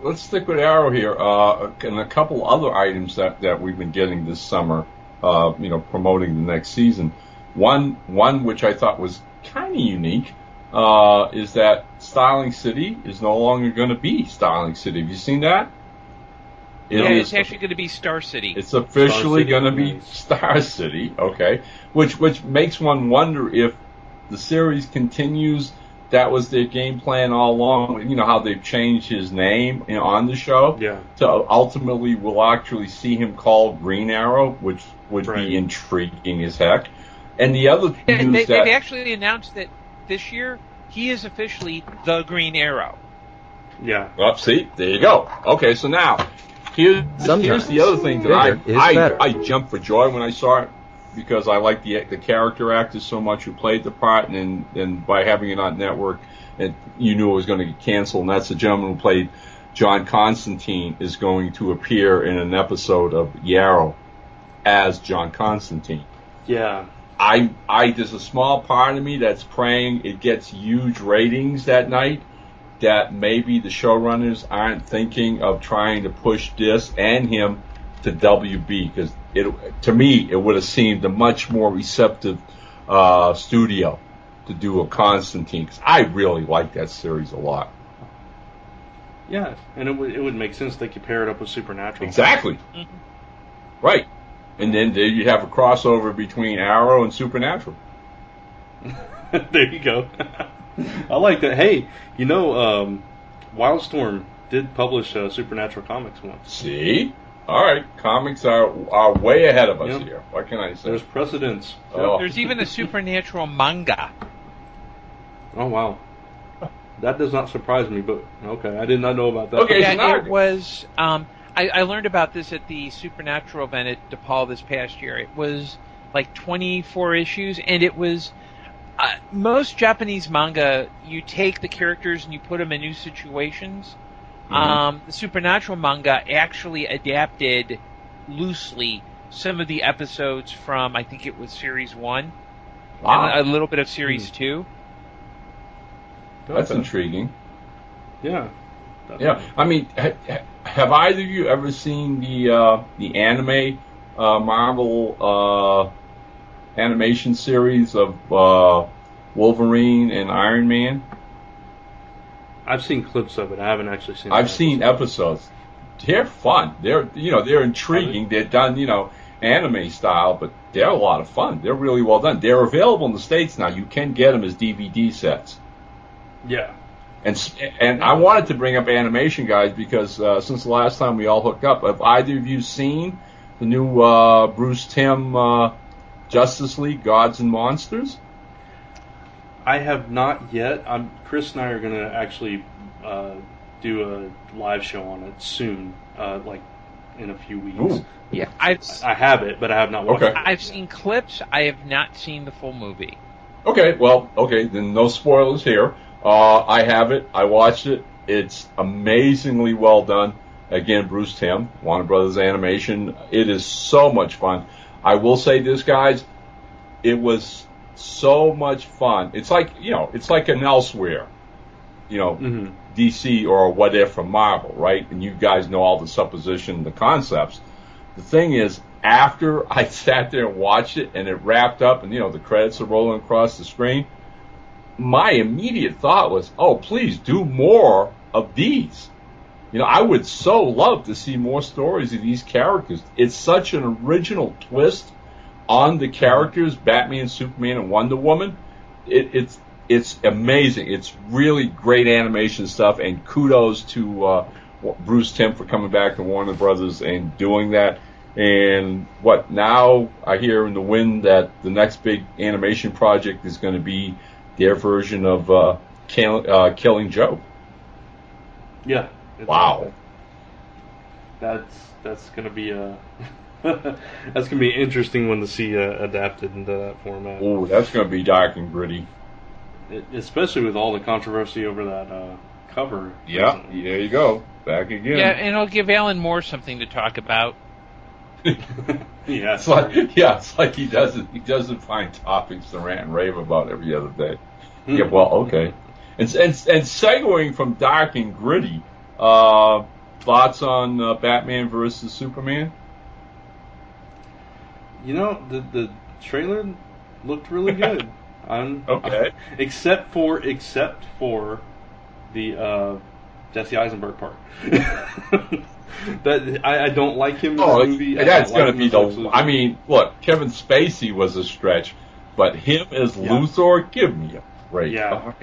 let's stick with Arrow here, and a couple other items that we've been getting this summer. Promoting the next season. One which I thought was kind of unique. Is that Starling City is no longer going to be Starling City. Have you seen that? It's actually going to be Star City. It's officially going to be Star City, okay. Which makes one wonder if the series continues. That was their game plan all along. How they've changed his name on the show. Yeah. To ultimately, we'll actually see him called Green Arrow, which would be intriguing as heck. And the other news they've actually announced that this year he is officially the Green Arrow. Yeah. Well, see, there you go. Okay, so now here's the other thing that I jumped for joy when I saw it, because I like the character actors so much who played the part, and by having it on network, you knew it was going to get canceled. And that's the gentleman who played John Constantine is going to appear in an episode of Yarrow as John Constantine. Yeah. There's a small part of me that's praying it gets huge ratings that night, that maybe the showrunners aren't thinking of trying to push this and him to WB, because to me it would have seemed a much more receptive studio to do a Constantine, because I really like that series a lot. Yeah, and it would make sense they could pair it up with Supernatural. Exactly. Mm-hmm. Right. And then there you have a crossover between Arrow and Supernatural. There you go. I like that. Hey, Wildstorm did publish Supernatural comics once. See? All right, comics are way ahead of us Yep. here. What can I say? There's precedence. Oh. There's even a supernatural manga. Oh wow, that does not surprise me. But okay, I did not know about that. Okay. Yeah, now- it was. I learned about this at the Supernatural event at DePaul this past year. It was like 24 issues, and it was most Japanese manga. You take the characters and you put them in new situations. The Supernatural manga actually adapted loosely some of the episodes from, I think it was Series 1, Wow. and a little bit of Series 2. That's Okay. intriguing. Yeah. Yeah, I mean, have either of you ever seen the anime Marvel animation series of Wolverine and Iron Man? I've seen clips of it. I haven't actually seen. I've seen episodes. They're fun. They're intriguing. They're done, anime style, but they're a lot of fun. They're really well done. They're available in the States now. You can get them as DVD sets. Yeah. And I wanted to bring up animation, guys, because since the last time we all hooked up, have either of you seen the new Bruce Timm Justice League Gods and Monsters? I have not yet. Chris and I are going to actually do a live show on it soon, like in a few weeks. Ooh. Yeah, I have it, but I have not watched Okay. it. I've seen clips. I have not seen the full movie. Okay, then no spoilers here. I have it. I watched it. It's amazingly well done. Again, Bruce Timm, Warner Brothers Animation. It is so much fun. I will say this, guys. It was so much fun. It's like, it's like an Elsewhere, DC or what if from Marvel, right? And you guys know all the supposition, the concepts. The thing is, after I sat there and watched it and it wrapped up and, the credits are rolling across the screen, my immediate thought was, oh, please do more of these. I would so love to see more stories of these characters. It's such an original twist on the characters, Batman, Superman, and Wonder Woman. It's amazing. It's really great animation stuff, and kudos to Bruce Timm for coming back to Warner Brothers and doing that. And now I hear in the wind that the next big animation project is going to be their version of Killing Joke. Yeah. Wow. That's going to be that's going to be an interesting one to see adapted into that format. Oh, that's going to be dark and gritty. Especially with all the controversy over that cover. Yeah, recently. there you go. Back again. Yeah, and I'll give Alan Moore something to talk about. Yeah. It's like he doesn't find topics to rant and rave about every other day. Yeah, well, okay. And segueing from dark and gritty, thoughts on Batman versus Superman? The trailer looked really good. Okay. Except for the Jesse Eisenberg part. That I don't like him in the movie. That's going to be I mean, look, Kevin Spacey was a stretch, but him as Luthor, give me a break. Yeah.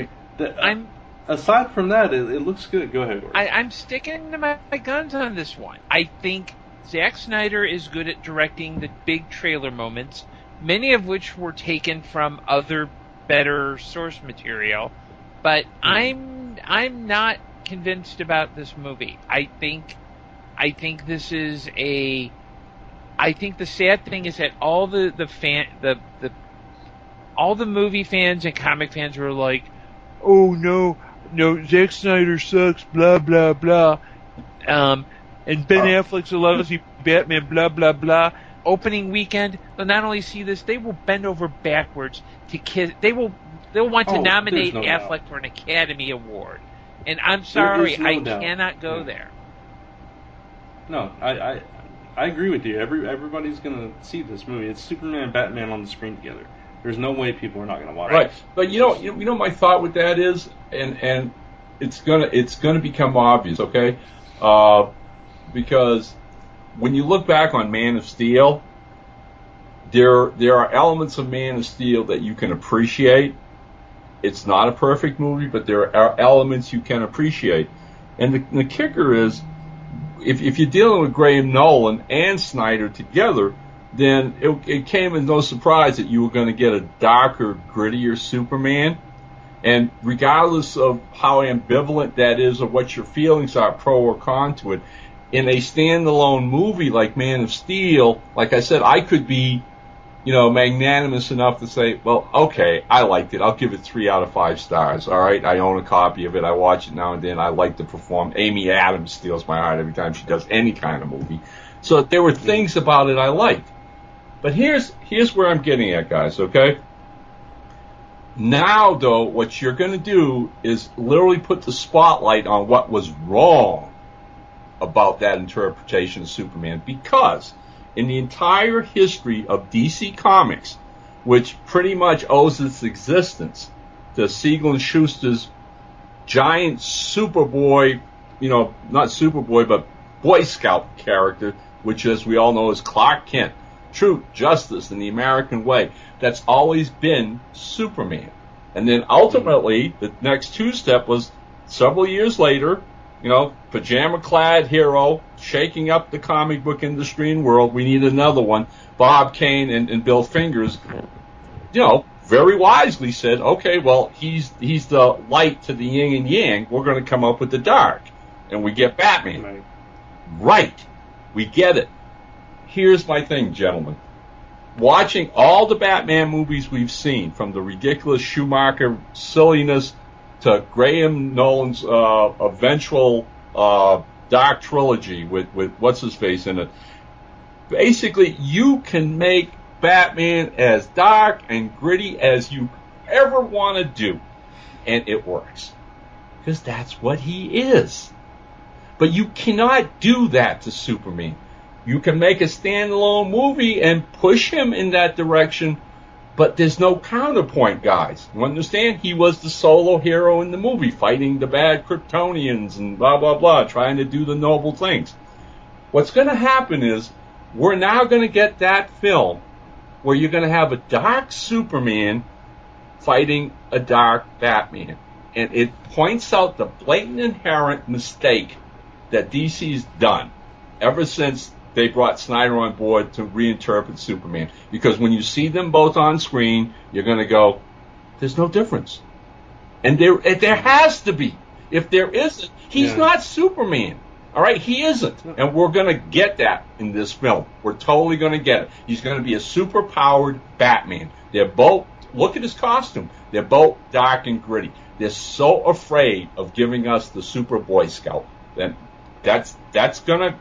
I'm Aside from that, it looks good. Go ahead, Gordon. I'm sticking to my guns on this one. I think Zack Snyder is good at directing the big trailer moments, many of which were taken from other better source material. But I'm not convinced about this movie. I think this is I think the sad thing is that all all the movie fans and comic fans were like, "Oh no, Zack Snyder sucks, blah blah blah," and Ben Affleck's a lousy Batman, blah blah blah. Opening weekend, they'll not only see this, they will bend over backwards to kiss. They'll want to nominate Affleck for an Academy Award. And I'm sorry, I cannot go there. No, I agree with you. Everybody's going to see this movie. It's Superman and Batman on the screen together. There's no way people are not going to watch it. Right, but you know my thought with that is, and it's gonna become obvious, okay? Because when you look back on Man of Steel, there are elements of Man of Steel that you can appreciate. It's not a perfect movie, but there are elements you can appreciate. And the kicker is, if you're dealing with Graham Nolan and Snyder together, then it came as no surprise that you were going to get a darker, grittier Superman. And regardless of how ambivalent that is or what your feelings are, pro or con to it, in a standalone movie like Man of Steel, like I said, I could be, magnanimous enough to say, well, okay, I liked it. I'll give it 3 out of 5 stars. All right, I own a copy of it. I watch it now and then. I like to perform. Amy Adams steals my heart every time she does any kind of movie. So there were things about it I liked. But here's where I'm getting at, guys, okay? Now, though, what you're going to do is literally put the spotlight on what was wrong about that interpretation of Superman, because in the entire history of DC Comics, which pretty much owes its existence to Siegel and Schuster's giant Superboy, not Superboy, but Boy Scout character, which, as we all know, is Clark Kent. Truth, justice, in the American way. That's always been Superman. And then ultimately, the next two-step was several years later, pajama-clad hero, shaking up the comic book industry and world. We need another one. Bob Kane and Bill Fingers, very wisely said, okay, well, he's the light to the yin and yang. We're going to come up with the dark. And we get Batman. Right. We get it. Here's my thing, gentlemen. Watching all the Batman movies we've seen, from the ridiculous Schumacher silliness to Graham Nolan's eventual Dark Trilogy with what's-his-face in it, basically you can make Batman as dark and gritty as you ever want to do, and it works. Because that's what he is. But you cannot do that to Superman. You can make a standalone movie and push him in that direction, but there's no counterpoint, guys. You understand? He was the solo hero in the movie, fighting the bad Kryptonians and blah, blah, blah, trying to do the noble things. What's going to happen is we're now going to get that film where you're going to have a dark Superman fighting a dark Batman. And it points out the blatant inherent mistake that DC's done ever since they brought Snyder on board to reinterpret Superman. Because when you see them both on screen, you're going to go, there's no difference. And there has to be. If there isn't, he's not Superman. All right? He isn't. And we're going to get that in this film. We're totally going to get it. He's going to be a super-powered Batman. They're both, look at his costume. They're both dark and gritty. They're so afraid of giving us the Super Boy Scout. That's going to,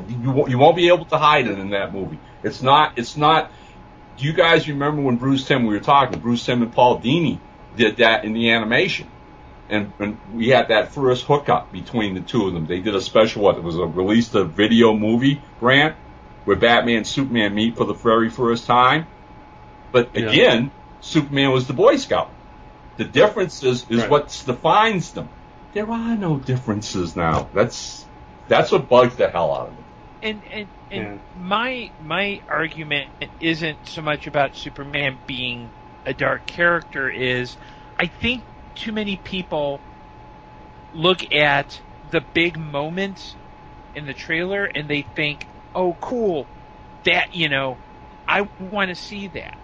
you won't be able to hide it in that movie. It's not, do you guys remember when Bruce Timm and Paul Dini did that in the animation? And we had that first hookup between the two of them. They did a special, it was released a video movie, Brant, where Batman and Superman meet for the very first time. But again, Superman was the Boy Scout. The difference is what defines them. There are no differences now. That's what bugs the hell out of me. And my argument isn't so much about Superman being a dark character, is I think too many people look at the big moments in the trailer and they think, oh, cool, that, I want to see that.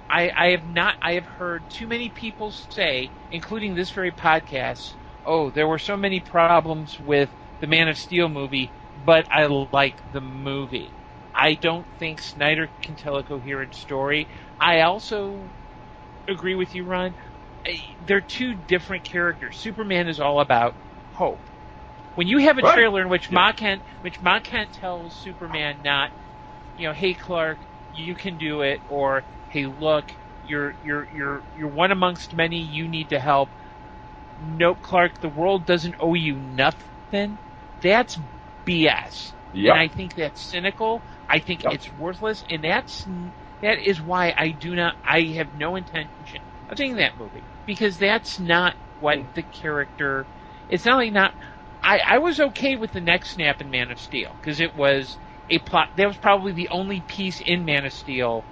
I have heard too many people say, including this very podcast, oh, there were so many problems with the Man of Steel movie, but I like the movie. I don't think Snyder can tell a coherent story. I also agree with you, Ron. They're two different characters. Superman is all about hope. When you have a trailer in which Ma Kent tells Superman not, hey Clark, you can do it, or hey look, you're one amongst many, you need to help. Nope, Clark, the world doesn't owe you nothing. That's BS. Yep. And I think that's cynical. I think it's worthless, and that is why I have no intention of seeing that movie, because that's not what the character. It's not like not. I was okay with the neck snap in Man of Steel because it was a plot. That was probably the only piece in Man of Steel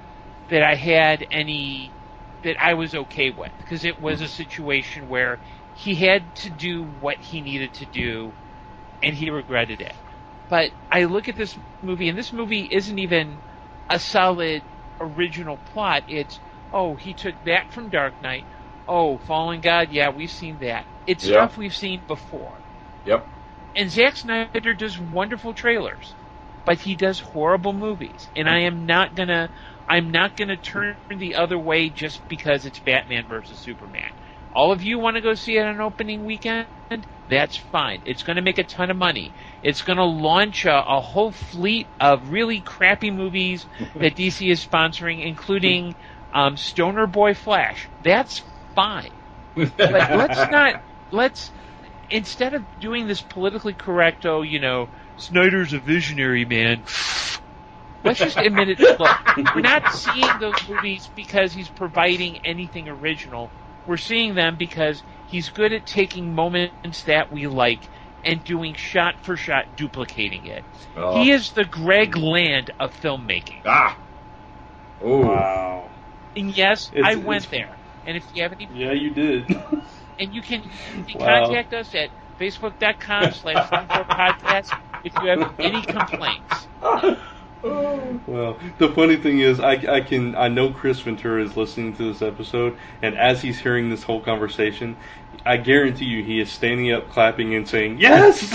that I had that I was okay with, because it was a situation where he had to do what he needed to do, and he regretted it. But I look at this movie, and this movie isn't even a solid original plot. It's, oh, he took that from Dark Knight. Oh, Fallen God, yeah, we've seen that. It's stuff we've seen before. Yep. And Zack Snyder does wonderful trailers, but he does horrible movies. And I'm not gonna turn the other way just because it's Batman versus Superman. All of you want to go see it on opening weekend? That's fine. It's going to make a ton of money. It's going to launch a whole fleet of really crappy movies that DC is sponsoring, including Stoner Boy Flash. That's fine. But instead of doing this politically correct, Snyder's a visionary, man. Let's just admit it. Look, we're not seeing those movies because he's providing anything original. We're seeing them because he's good at taking moments that we like and doing shot for shot, duplicating it. Oh. He is the Greg Land of filmmaking. Ah! Oh. Wow. And yes, I went there. And if you have any... Yeah, you did. And you can contact us at facebook.com/Frontline podcast if you have any complaints. Well, the funny thing is, I know Chris Ventura is listening to this episode, and as he's hearing this whole conversation, I guarantee you he is standing up, clapping, and saying, "Yes!"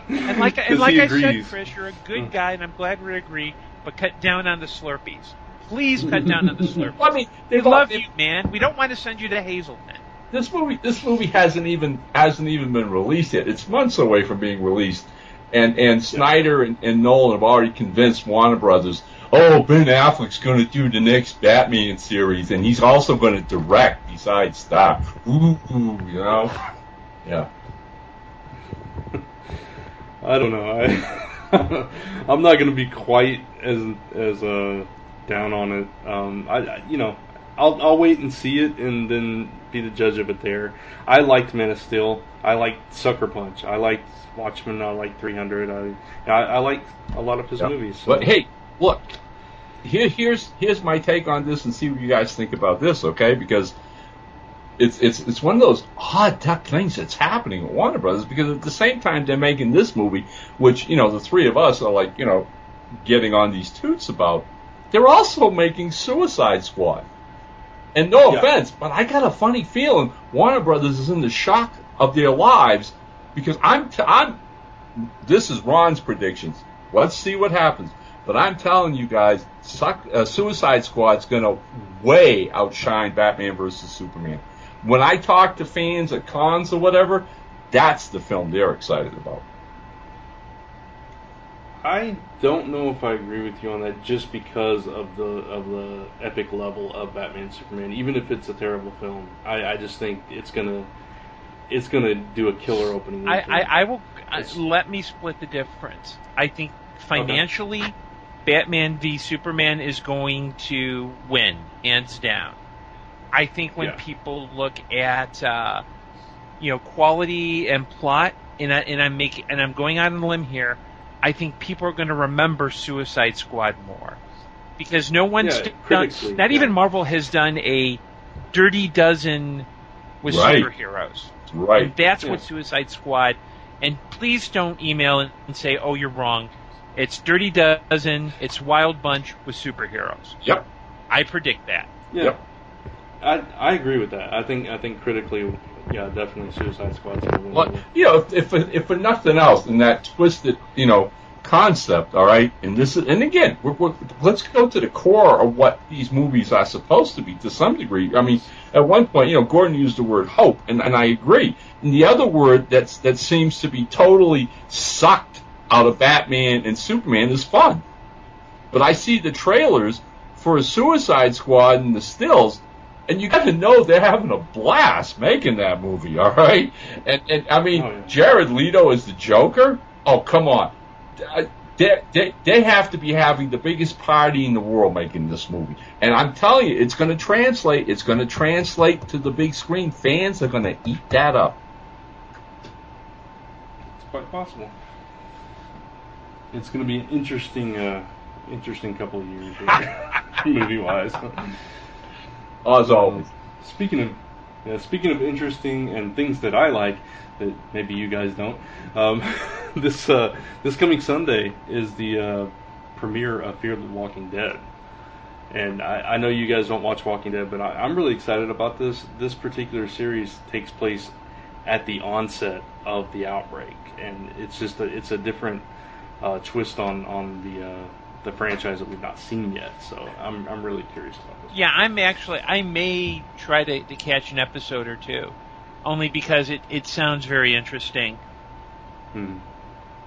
And like I said, Chris, you're a good guy, and I'm glad we agree, but cut down on the Slurpees. Please cut down on the Slurpees. I mean, we love you, man. We don't want to send you to Hazelden. This movie hasn't even been released yet. It's months away from being released. And Snyder and Nolan have already convinced Warner Brothers, Ben Affleck's going to do the next Batman series, and he's also going to direct besides star. Yeah. I don't know. I'm not going to be quite as down on it. I'll wait and see it and then be the judge of it there. I liked Man of Steel. I liked Sucker Punch. I liked Watchmen. I liked 300. I liked a lot of his movies. So. But hey, look, here's my take on this, and see what you guys think about this, okay? Because it's one of those odd duck things that's happening at Warner Brothers. Because at the same time they're making this movie, which the three of us are getting on these toots about. They're also making Suicide Squad. And no offense, but I got a funny feeling Warner Brothers is in the shock of their lives, because this is Ron's predictions. Let's see what happens. But I'm telling you guys, Suicide Squad's going to way outshine Batman vs. Superman. When I talk to fans at cons or whatever, that's the film they're excited about. I don't know if I agree with you on that, just because of the epic level of Batman Superman. Even if it's a terrible film, I just think it's gonna do a killer opening. I will let me split the difference. I think financially, Batman v Superman is going to win, hands down. I think when people look at quality and plot, and I'm going out on a limb here, I think people are going to remember Suicide Squad more, because no one's done. Not even Marvel has done a Dirty Dozen with superheroes. Right. And that's what Suicide Squad. And please don't email and say, "Oh, you're wrong." It's Dirty Dozen. It's Wild Bunch with superheroes. Yep. I predict that. Yeah. Yep. I agree with that. I think critically, definitely Suicide Squad's going to win. Well, if for nothing else, in that twisted, concept, all right. And again, let's go to the core of what these movies are supposed to be to some degree. I mean, at one point, Gordon used the word hope, and I agree. And the other word that seems to be totally sucked out of Batman and Superman is fun. But I see the trailers for a Suicide Squad and the stills, and you got to know they're having a blast making that movie, all right? And I mean, Jared Leto is the Joker? Oh, come on. They have to be having the biggest party in the world making this movie. And I'm telling you, it's going to translate. It's going to translate to the big screen. Fans are going to eat that up. It's quite possible. It's going to be an interesting couple of years movie-wise. As always. Speaking Yeah, speaking of interesting and things that I like that maybe you guys don't, this coming Sunday is the premiere of Fear the Walking Dead. And I know you guys don't watch Walking Dead, but I'm really excited about this. This particular series takes place at the onset of the outbreak, and it's a different twist on the franchise that we've not seen yet. So I'm really curious about this. Yeah, I may try to catch an episode or two, only because it sounds very interesting.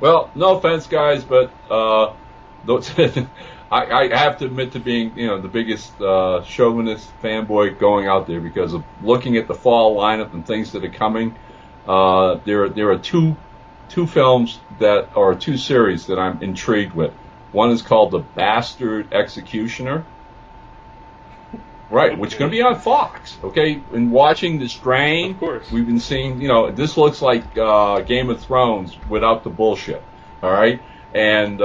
Well, no offense, guys, but I have to admit to being, the biggest chauvinist fanboy going out there because of looking at the fall lineup and things that are coming. There are two films two series that I'm intrigued with. One is called The Bastard Executioner, right, which is going to be on Fox. Okay, and watching The Strain, of course, we've been seeing, this looks like Game of Thrones without the bullshit. All right, and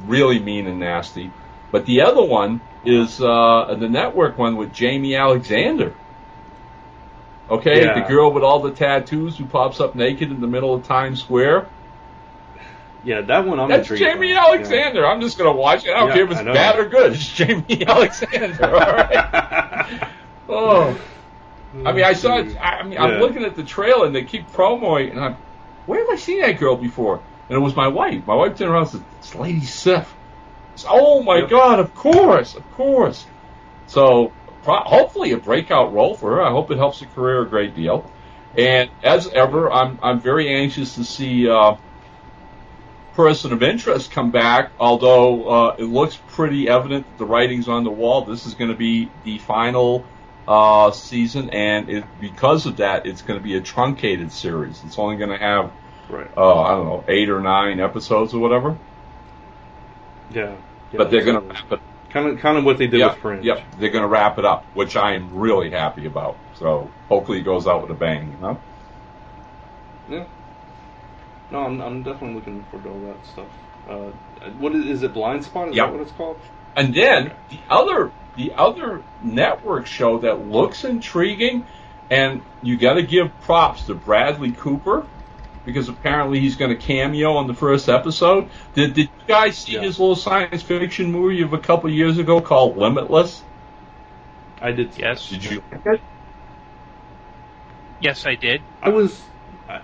really mean and nasty. But the other one is the network one with Jamie Alexander. Okay, yeah. The girl with all the tattoos who pops up naked in the middle of Times Square. Yeah, that one That's Jamie Alexander. Yeah. I'm just going to watch it. I don't care if it's bad or good. It's Jamie Alexander, all right? Oh. I mean, I saw it. I'm looking at the trailer, and they keep promoting, and where have I seen that girl before? And it was my wife. My wife turned around and said, "It's Lady Sif." Oh, my God, of course. So, hopefully a breakout role for her. I hope it helps her career a great deal. And as ever, I'm very anxious to see Person of Interest come back, although it looks pretty evident that the writing's on the wall. This is going to be the final season, and because of that, it's going to be a truncated series. It's only going to have, I don't know, 8 or 9 episodes or whatever. Yeah. But they're going to wrap it. Kind of what they did with Fringe. Yep, they're going to wrap it up, which I am really happy about. So hopefully it goes out with a bang, Yeah. No, I'm definitely looking forward to all that stuff. What is it? Blind Spot? Is that what it's called? And then the other network show that looks intriguing, and you got to give props to Bradley Cooper because apparently he's going to cameo on the first episode. Did you guys see his little science fiction movie of a couple years ago called Limitless? I did. Yes. Did you like it? Yes, I did.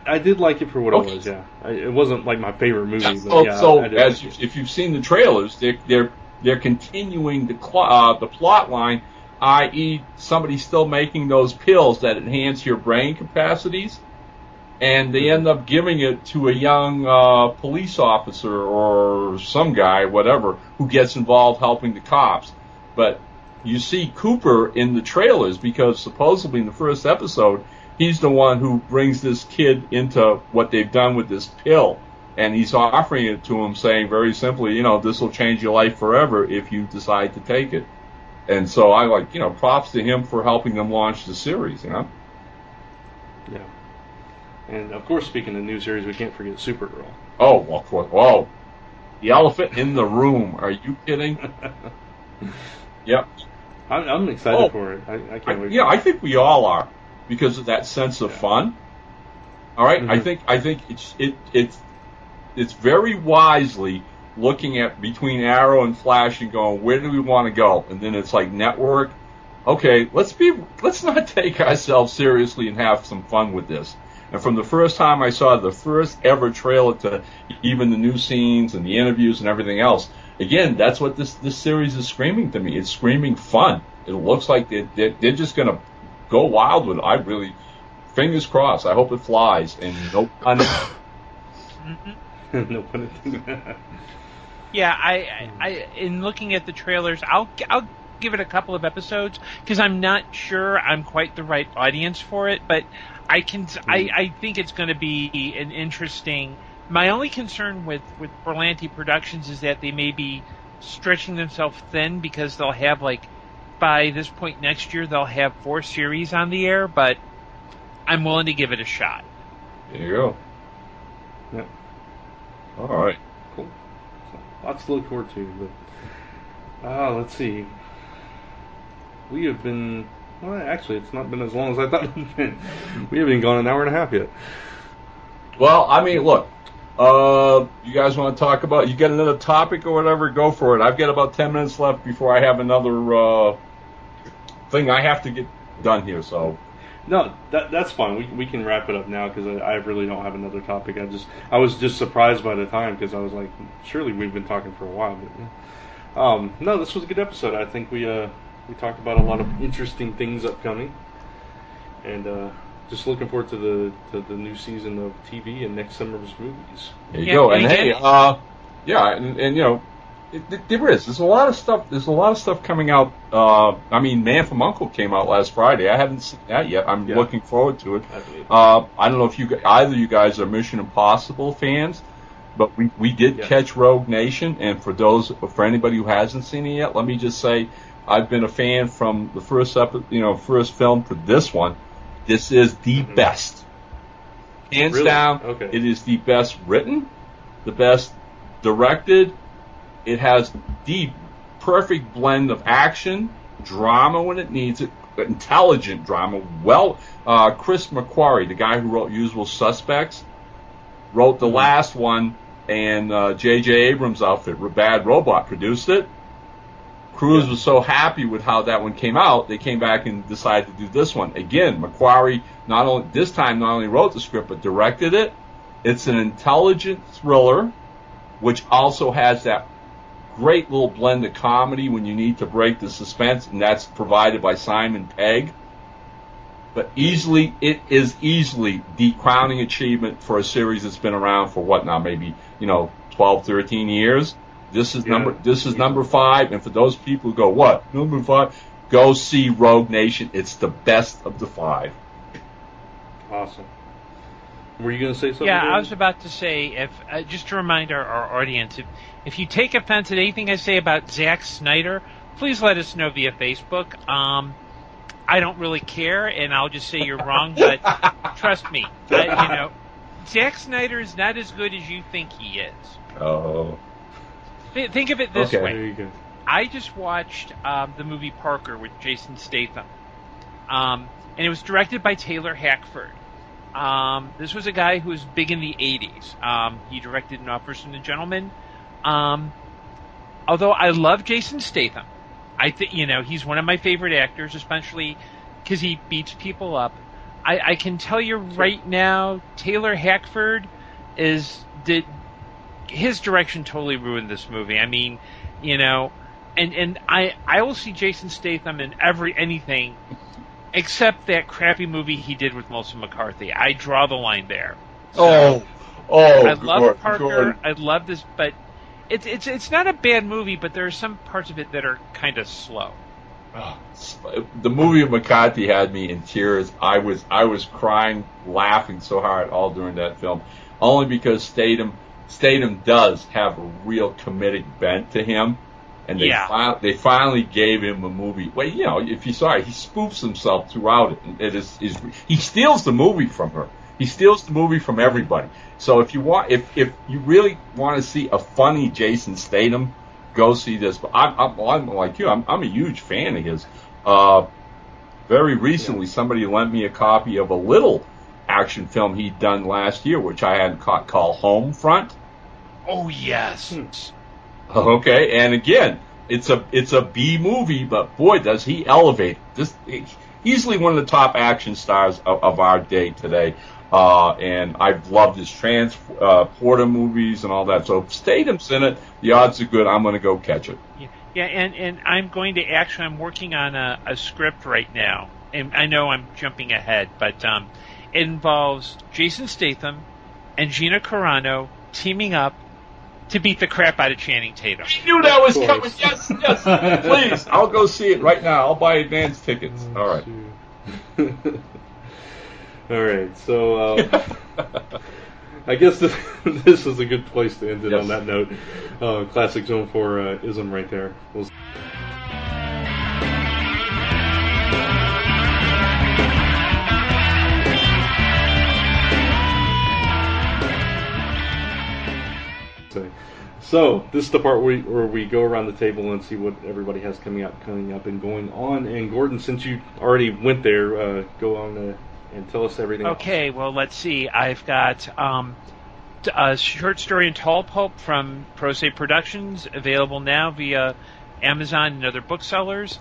I did like it for what it was. Yeah, it wasn't like my favorite movie. If you've seen the trailers, they're continuing the plot line, i.e., somebody's still making those pills that enhance your brain capacities, and they end up giving it to a young police officer or some guy, whatever, who gets involved helping the cops. But you see Cooper in the trailers because supposedly in the first episode, he's the one who brings this kid into what they've done with this pill. And he's offering it to him saying very simply, this will change your life forever if you decide to take it. And so I props to him for helping them launch the series, Yeah. And of course, speaking of new series, we can't forget Supergirl. Oh, well, of course. Whoa. The elephant in the room. Are you kidding? Yep. I'm excited for it. I can't wait. Yeah, I think we all are. Because of that sense of fun, all right. Mm-hmm. I think it's very wisely looking at between Arrow and Flash and going, where do we want to go? And then it's like network. Okay, let's not take ourselves seriously and have some fun with this. And from the first time I saw the first ever trailer to even the new scenes and the interviews and everything else, again, that's what this series is screaming to me. It's screaming fun. It looks like they're just going to go wild with it. I really, fingers crossed. I hope it flies. And no pun. No pun intended. Yeah, I in looking at the trailers, I'll give it a couple of episodes because I'm not sure I'm quite the right audience for it. But I think it's going to be an interesting. My only concern with Berlanti Productions is that they may be stretching themselves thin because they'll have by this point next year, they'll have 4 series on the air, but I'm willing to give it a shot. There you go. Yep. All right. Cool. So, lots to look forward to. But let's see. We have been Well, actually, it's not been as long as I thought it would been. We haven't even gone an hour and a half yet. Well, I mean, look, you guys want to talk about, you got another topic or whatever, go for it. I've got about 10 minutes left before I have another thing I have to get done here, so. No, that's fine. We can wrap it up now because I really don't have another topic. I was just surprised by the time because I was like, surely we've been talking for a while. But no, this was a good episode. I think we talked about a lot of interesting things upcoming, and just looking forward to the new season of TV and next summer's movies. There you go. And hey, and you know, there's a lot of stuff. There's a lot of stuff coming out. I mean, Man from U.N.C.L.E. came out last Friday. I haven't seen that yet. I'm looking forward to it. I don't know if either you guys are Mission Impossible fans, but we did catch Rogue Nation. And for anybody who hasn't seen it yet, let me just say, I've been a fan from the first film to this one. This is the best, hands down. Okay. It is the best written, the best directed. It has the perfect blend of action, drama when it needs it, intelligent drama. Well, Chris McQuarrie, the guy who wrote Usual Suspects, wrote the last one, and J.J. Abrams' outfit, Bad Robot, produced it. Cruise was so happy with how that one came out, they came back and decided to do this one. Again, McQuarrie not only wrote the script, but directed it. It's an intelligent thriller, which also has that great little blend of comedy when you need to break the suspense, and that's provided by Simon Pegg. But it is easily the crowning achievement for a series that's been around for what now, maybe 12, 13 years. This is number 5, and for those people who go, what, number 5? Go see Rogue Nation. It's the best of the 5. Awesome. Were you going to say something? Yeah, I was about to say, if just to remind our audience, if you take offense at anything I say about Zack Snyder, please let us know via Facebook. I don't really care, and I'll just say you're wrong, but trust me, Zack Snyder is not as good as you think he is. Oh. Think of it this way. There you go. I just watched the movie Parker with Jason Statham, and it was directed by Taylor Hackford. This was a guy who was big in the 80s. He directed An Officer and a Gentleman. Although I love Jason Statham, I think he's one of my favorite actors, especially because he beats people up. I can tell you right now, Taylor Hackford his direction totally ruined this movie. I mean, and I will see Jason Statham in anything except that crappy movie he did with Melissa McCarthy. I draw the line there. So, I love Parker. Gordon. I love this, but it's not a bad movie, but there are some parts of it that are kind of slow. The movie of McCarthy had me in tears. I was crying, laughing so hard all during that film, only because Statham does have a real comedic bent to him, and they finally gave him a movie. Well, if you saw it, he spoofs himself throughout it. And he steals the movie from her. He steals the movie from everybody. So if you really want to see a funny Jason Statham, go see this. But I'm like you. I'm a huge fan of his. Very recently, somebody lent me a copy of a little action film he'd done last year, which I hadn't caught, called Homefront. Oh yes. Okay, and again, it's a B movie, but boy, does he elevate this. Easily one of the top action stars of our day today. And I've loved his Transporter movies and all that. So if Statham's in it, the odds are good I'm going to go catch it. Yeah, and I'm going to I'm working on a script right now. And I know I'm jumping ahead, but it involves Jason Statham and Gina Carano teaming up to beat the crap out of Channing Tatum. I knew that was coming. Yes. Please, I'll go see it right now. I'll buy advance tickets. All right. All right. So I guess this is a good place to end it on that note. Classic Zone 4 ism right there. So this is the part where we go around the table and see what everybody has coming up, and going on. And Gordon, since you already went there, go on and tell us everything. Okay, well, let's see. I've got a short story in tall pulp from Prose Productions, available now via Amazon and other booksellers.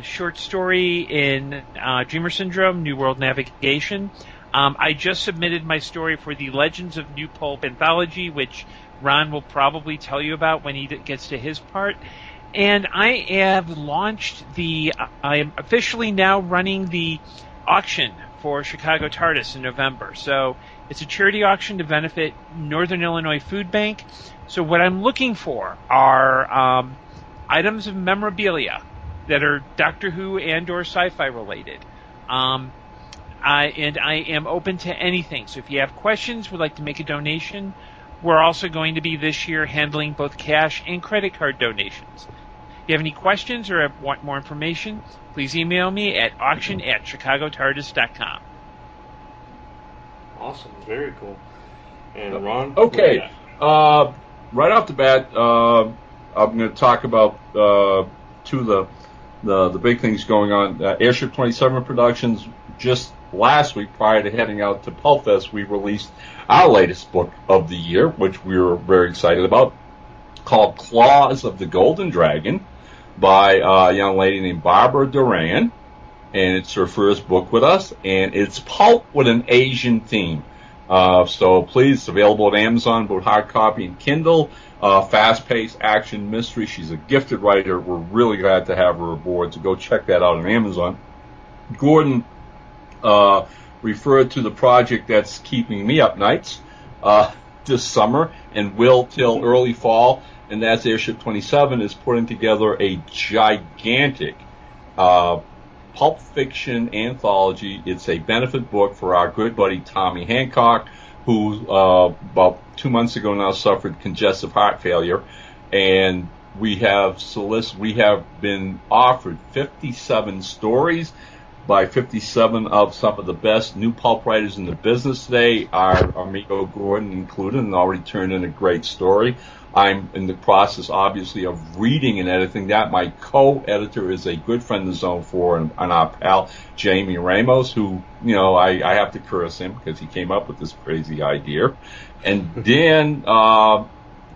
Short story in Dreamer Syndrome, New World Navigation. I just submitted my story for the Legends of New Pulp anthology, which Ron will probably tell you about when he gets to his part. And I have launched I am officially now running the auction for Chicago TARDIS in November. So it's a charity auction to benefit Northern Illinois Food Bank. So what I'm looking for are items of memorabilia that are Doctor Who and or sci-fi related. I am open to anything. So if you have questions, would like to make a donation, we're also going to be this year handling both cash and credit card donations. If you have any questions or want more information, please email me at auction@chicagotardis.com. Awesome. Very cool. And Ron? Okay. Right off the bat, I'm going to talk about two of the big things going on. Airship 27 Productions, just last week, prior to heading out to Pulp Fest, we released our latest book of the year, which we were very excited about, called Claws of the Golden Dragon, by a young lady named Barbara Duran, and it's her first book with us, and it's pulp with an Asian theme. So please, it's available at Amazon, both hard copy and Kindle. Fast-paced action mystery. She's a gifted writer. We're really glad to have her aboard, so go check that out on Amazon. Gordon referred to the project that's keeping me up nights this summer and will till early fall, and that's Airship 27 is putting together a gigantic pulp fiction anthology. It's a benefit book for our good buddy Tommy Hancock, who about 2 months ago now suffered congestive heart failure, and we have been offered 57 stories by 57 of some of the best new pulp writers in the business today, our amigo Gordon included, and already turned in a great story. I'm in the process, obviously, of reading and editing that. My co-editor is a good friend of Zone 4 and our pal, Jamie Ramos, who, I have to curse him because he came up with this crazy idea. And then Doug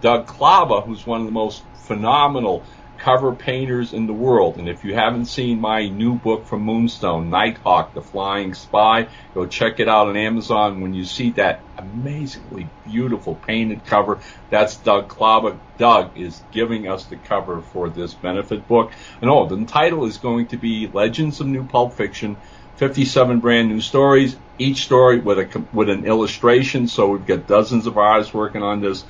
Klaba, who's one of the most phenomenal cover painters in the world. And if you haven't seen my new book from Moonstone, Nighthawk, The Flying Spy, go check it out on Amazon. When you see that amazingly beautiful painted cover, that's Doug Klaba. Doug is giving us the cover for this benefit book. And the title is going to be Legends of New Pulp Fiction, 57 brand new stories, each story with an illustration. So we've got dozens of artists working on this.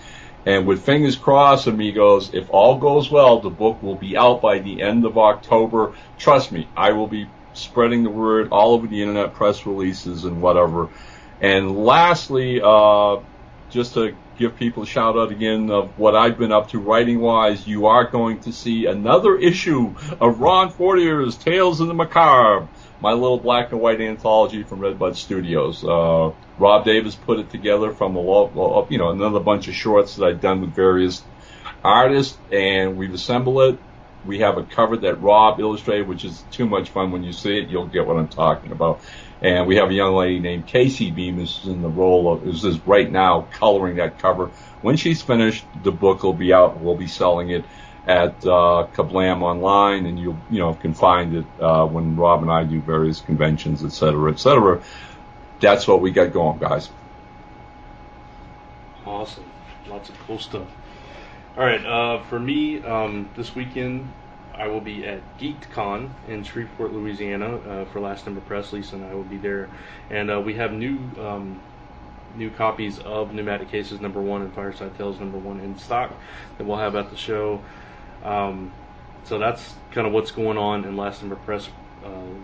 And with fingers crossed, amigos, if all goes well, the book will be out by the end of October. Trust me, I will be spreading the word all over the internet, press releases and whatever. And lastly, just to give people a shout out again of what I've been up to writing-wise, you are going to see another issue of Ron Fortier's Tales of the Macabre, my little black and white anthology from Redbud Studios. Rob Davis put it together from another bunch of shorts that I've done with various artists, and we've assembled it. We have a cover that Rob illustrated, which is too much fun. When you see it, you'll get what I'm talking about. And we have a young lady named Casey Bemis in the role of, is right now coloring that cover. When she's finished, the book will be out. We'll be selling it at Kablam Online, and you can find it when Rob and I do various conventions, et cetera, et cetera. That's what we got going, guys. Awesome. Lots of cool stuff. All right, for me, this weekend, I will be at GeekCon in Shreveport, Louisiana, for Last Number Press. Lisa and I will be there. And we have new copies of Pneumatic Cases #1 and Fireside Tales #1 in stock that we'll have at the show. So that's kind of what's going on in Last Number Press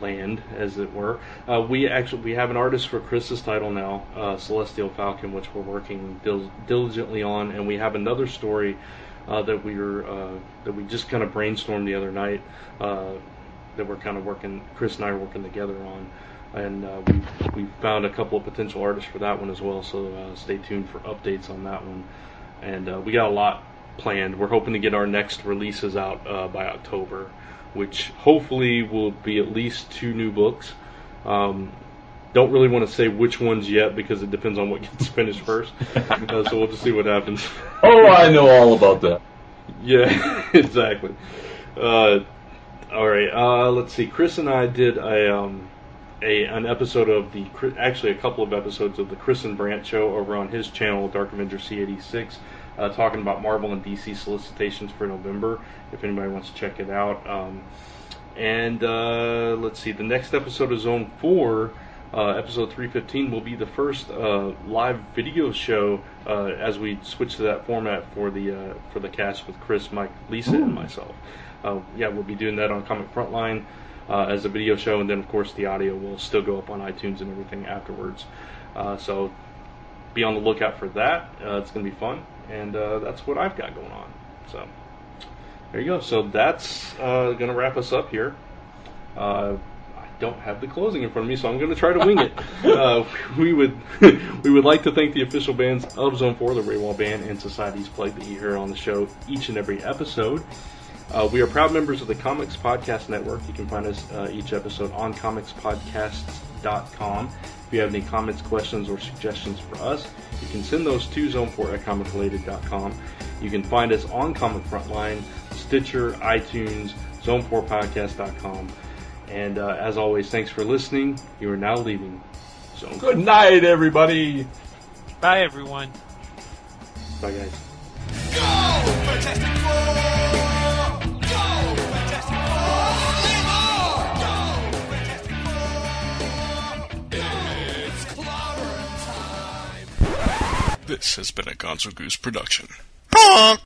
land, as it were. We have an artist for Chris's title now, Celestial Falcon, which we're working diligently on, and we have another story that we just kind of brainstormed the other night, that we're kind of working, Chris and I are working together on, and we found a couple of potential artists for that one as well. So stay tuned for updates on that one. And we got a lot planned. We're hoping to get our next releases out by October, which hopefully will be at least 2 new books. Don't really want to say which ones yet because it depends on what gets finished first. So we'll just see what happens. Oh, I know all about that. Yeah, exactly. All right. Let's see. Chris and I did an episode of actually a couple of episodes of the Chris and Brant show over on his channel, Dark Avenger C86, talking about Marvel and DC solicitations for November. If anybody wants to check it out. And let's see. The next episode of Zone 4. Episode 315 will be the first live video show as we switch to that format for the cast with Chris, Mike, Lisa, and myself. We'll be doing that on Comic Frontline as a video show, and then of course the audio will still go up on iTunes and everything afterwards. So be on the lookout for that. It's going to be fun, and that's what I've got going on. So there you go. So that's going to wrap us up here. Don't have the closing in front of me, so I'm going to try to wing it. We would like to thank the official bands of Zone 4, the Raywall Band and Society's Plague, that you hear on the show each and every episode. We are proud members of the Comics Podcast Network. You can find us each episode on comicspodcasts.com. If you have any comments, questions, or suggestions for us, you can send those to zone4@comicrelated.com. You can find us on Comic Frontline, Stitcher, iTunes, zone4podcast.com. And as always, thanks for listening. You are now leaving Zone 4. Good night, everybody. Bye, everyone. Bye, guys. Go, Fantastic Four! Go, Fantastic Four! Live on! Go, Fantastic Four! It's clobber time! This has been a Gonzo Goose production. Honk!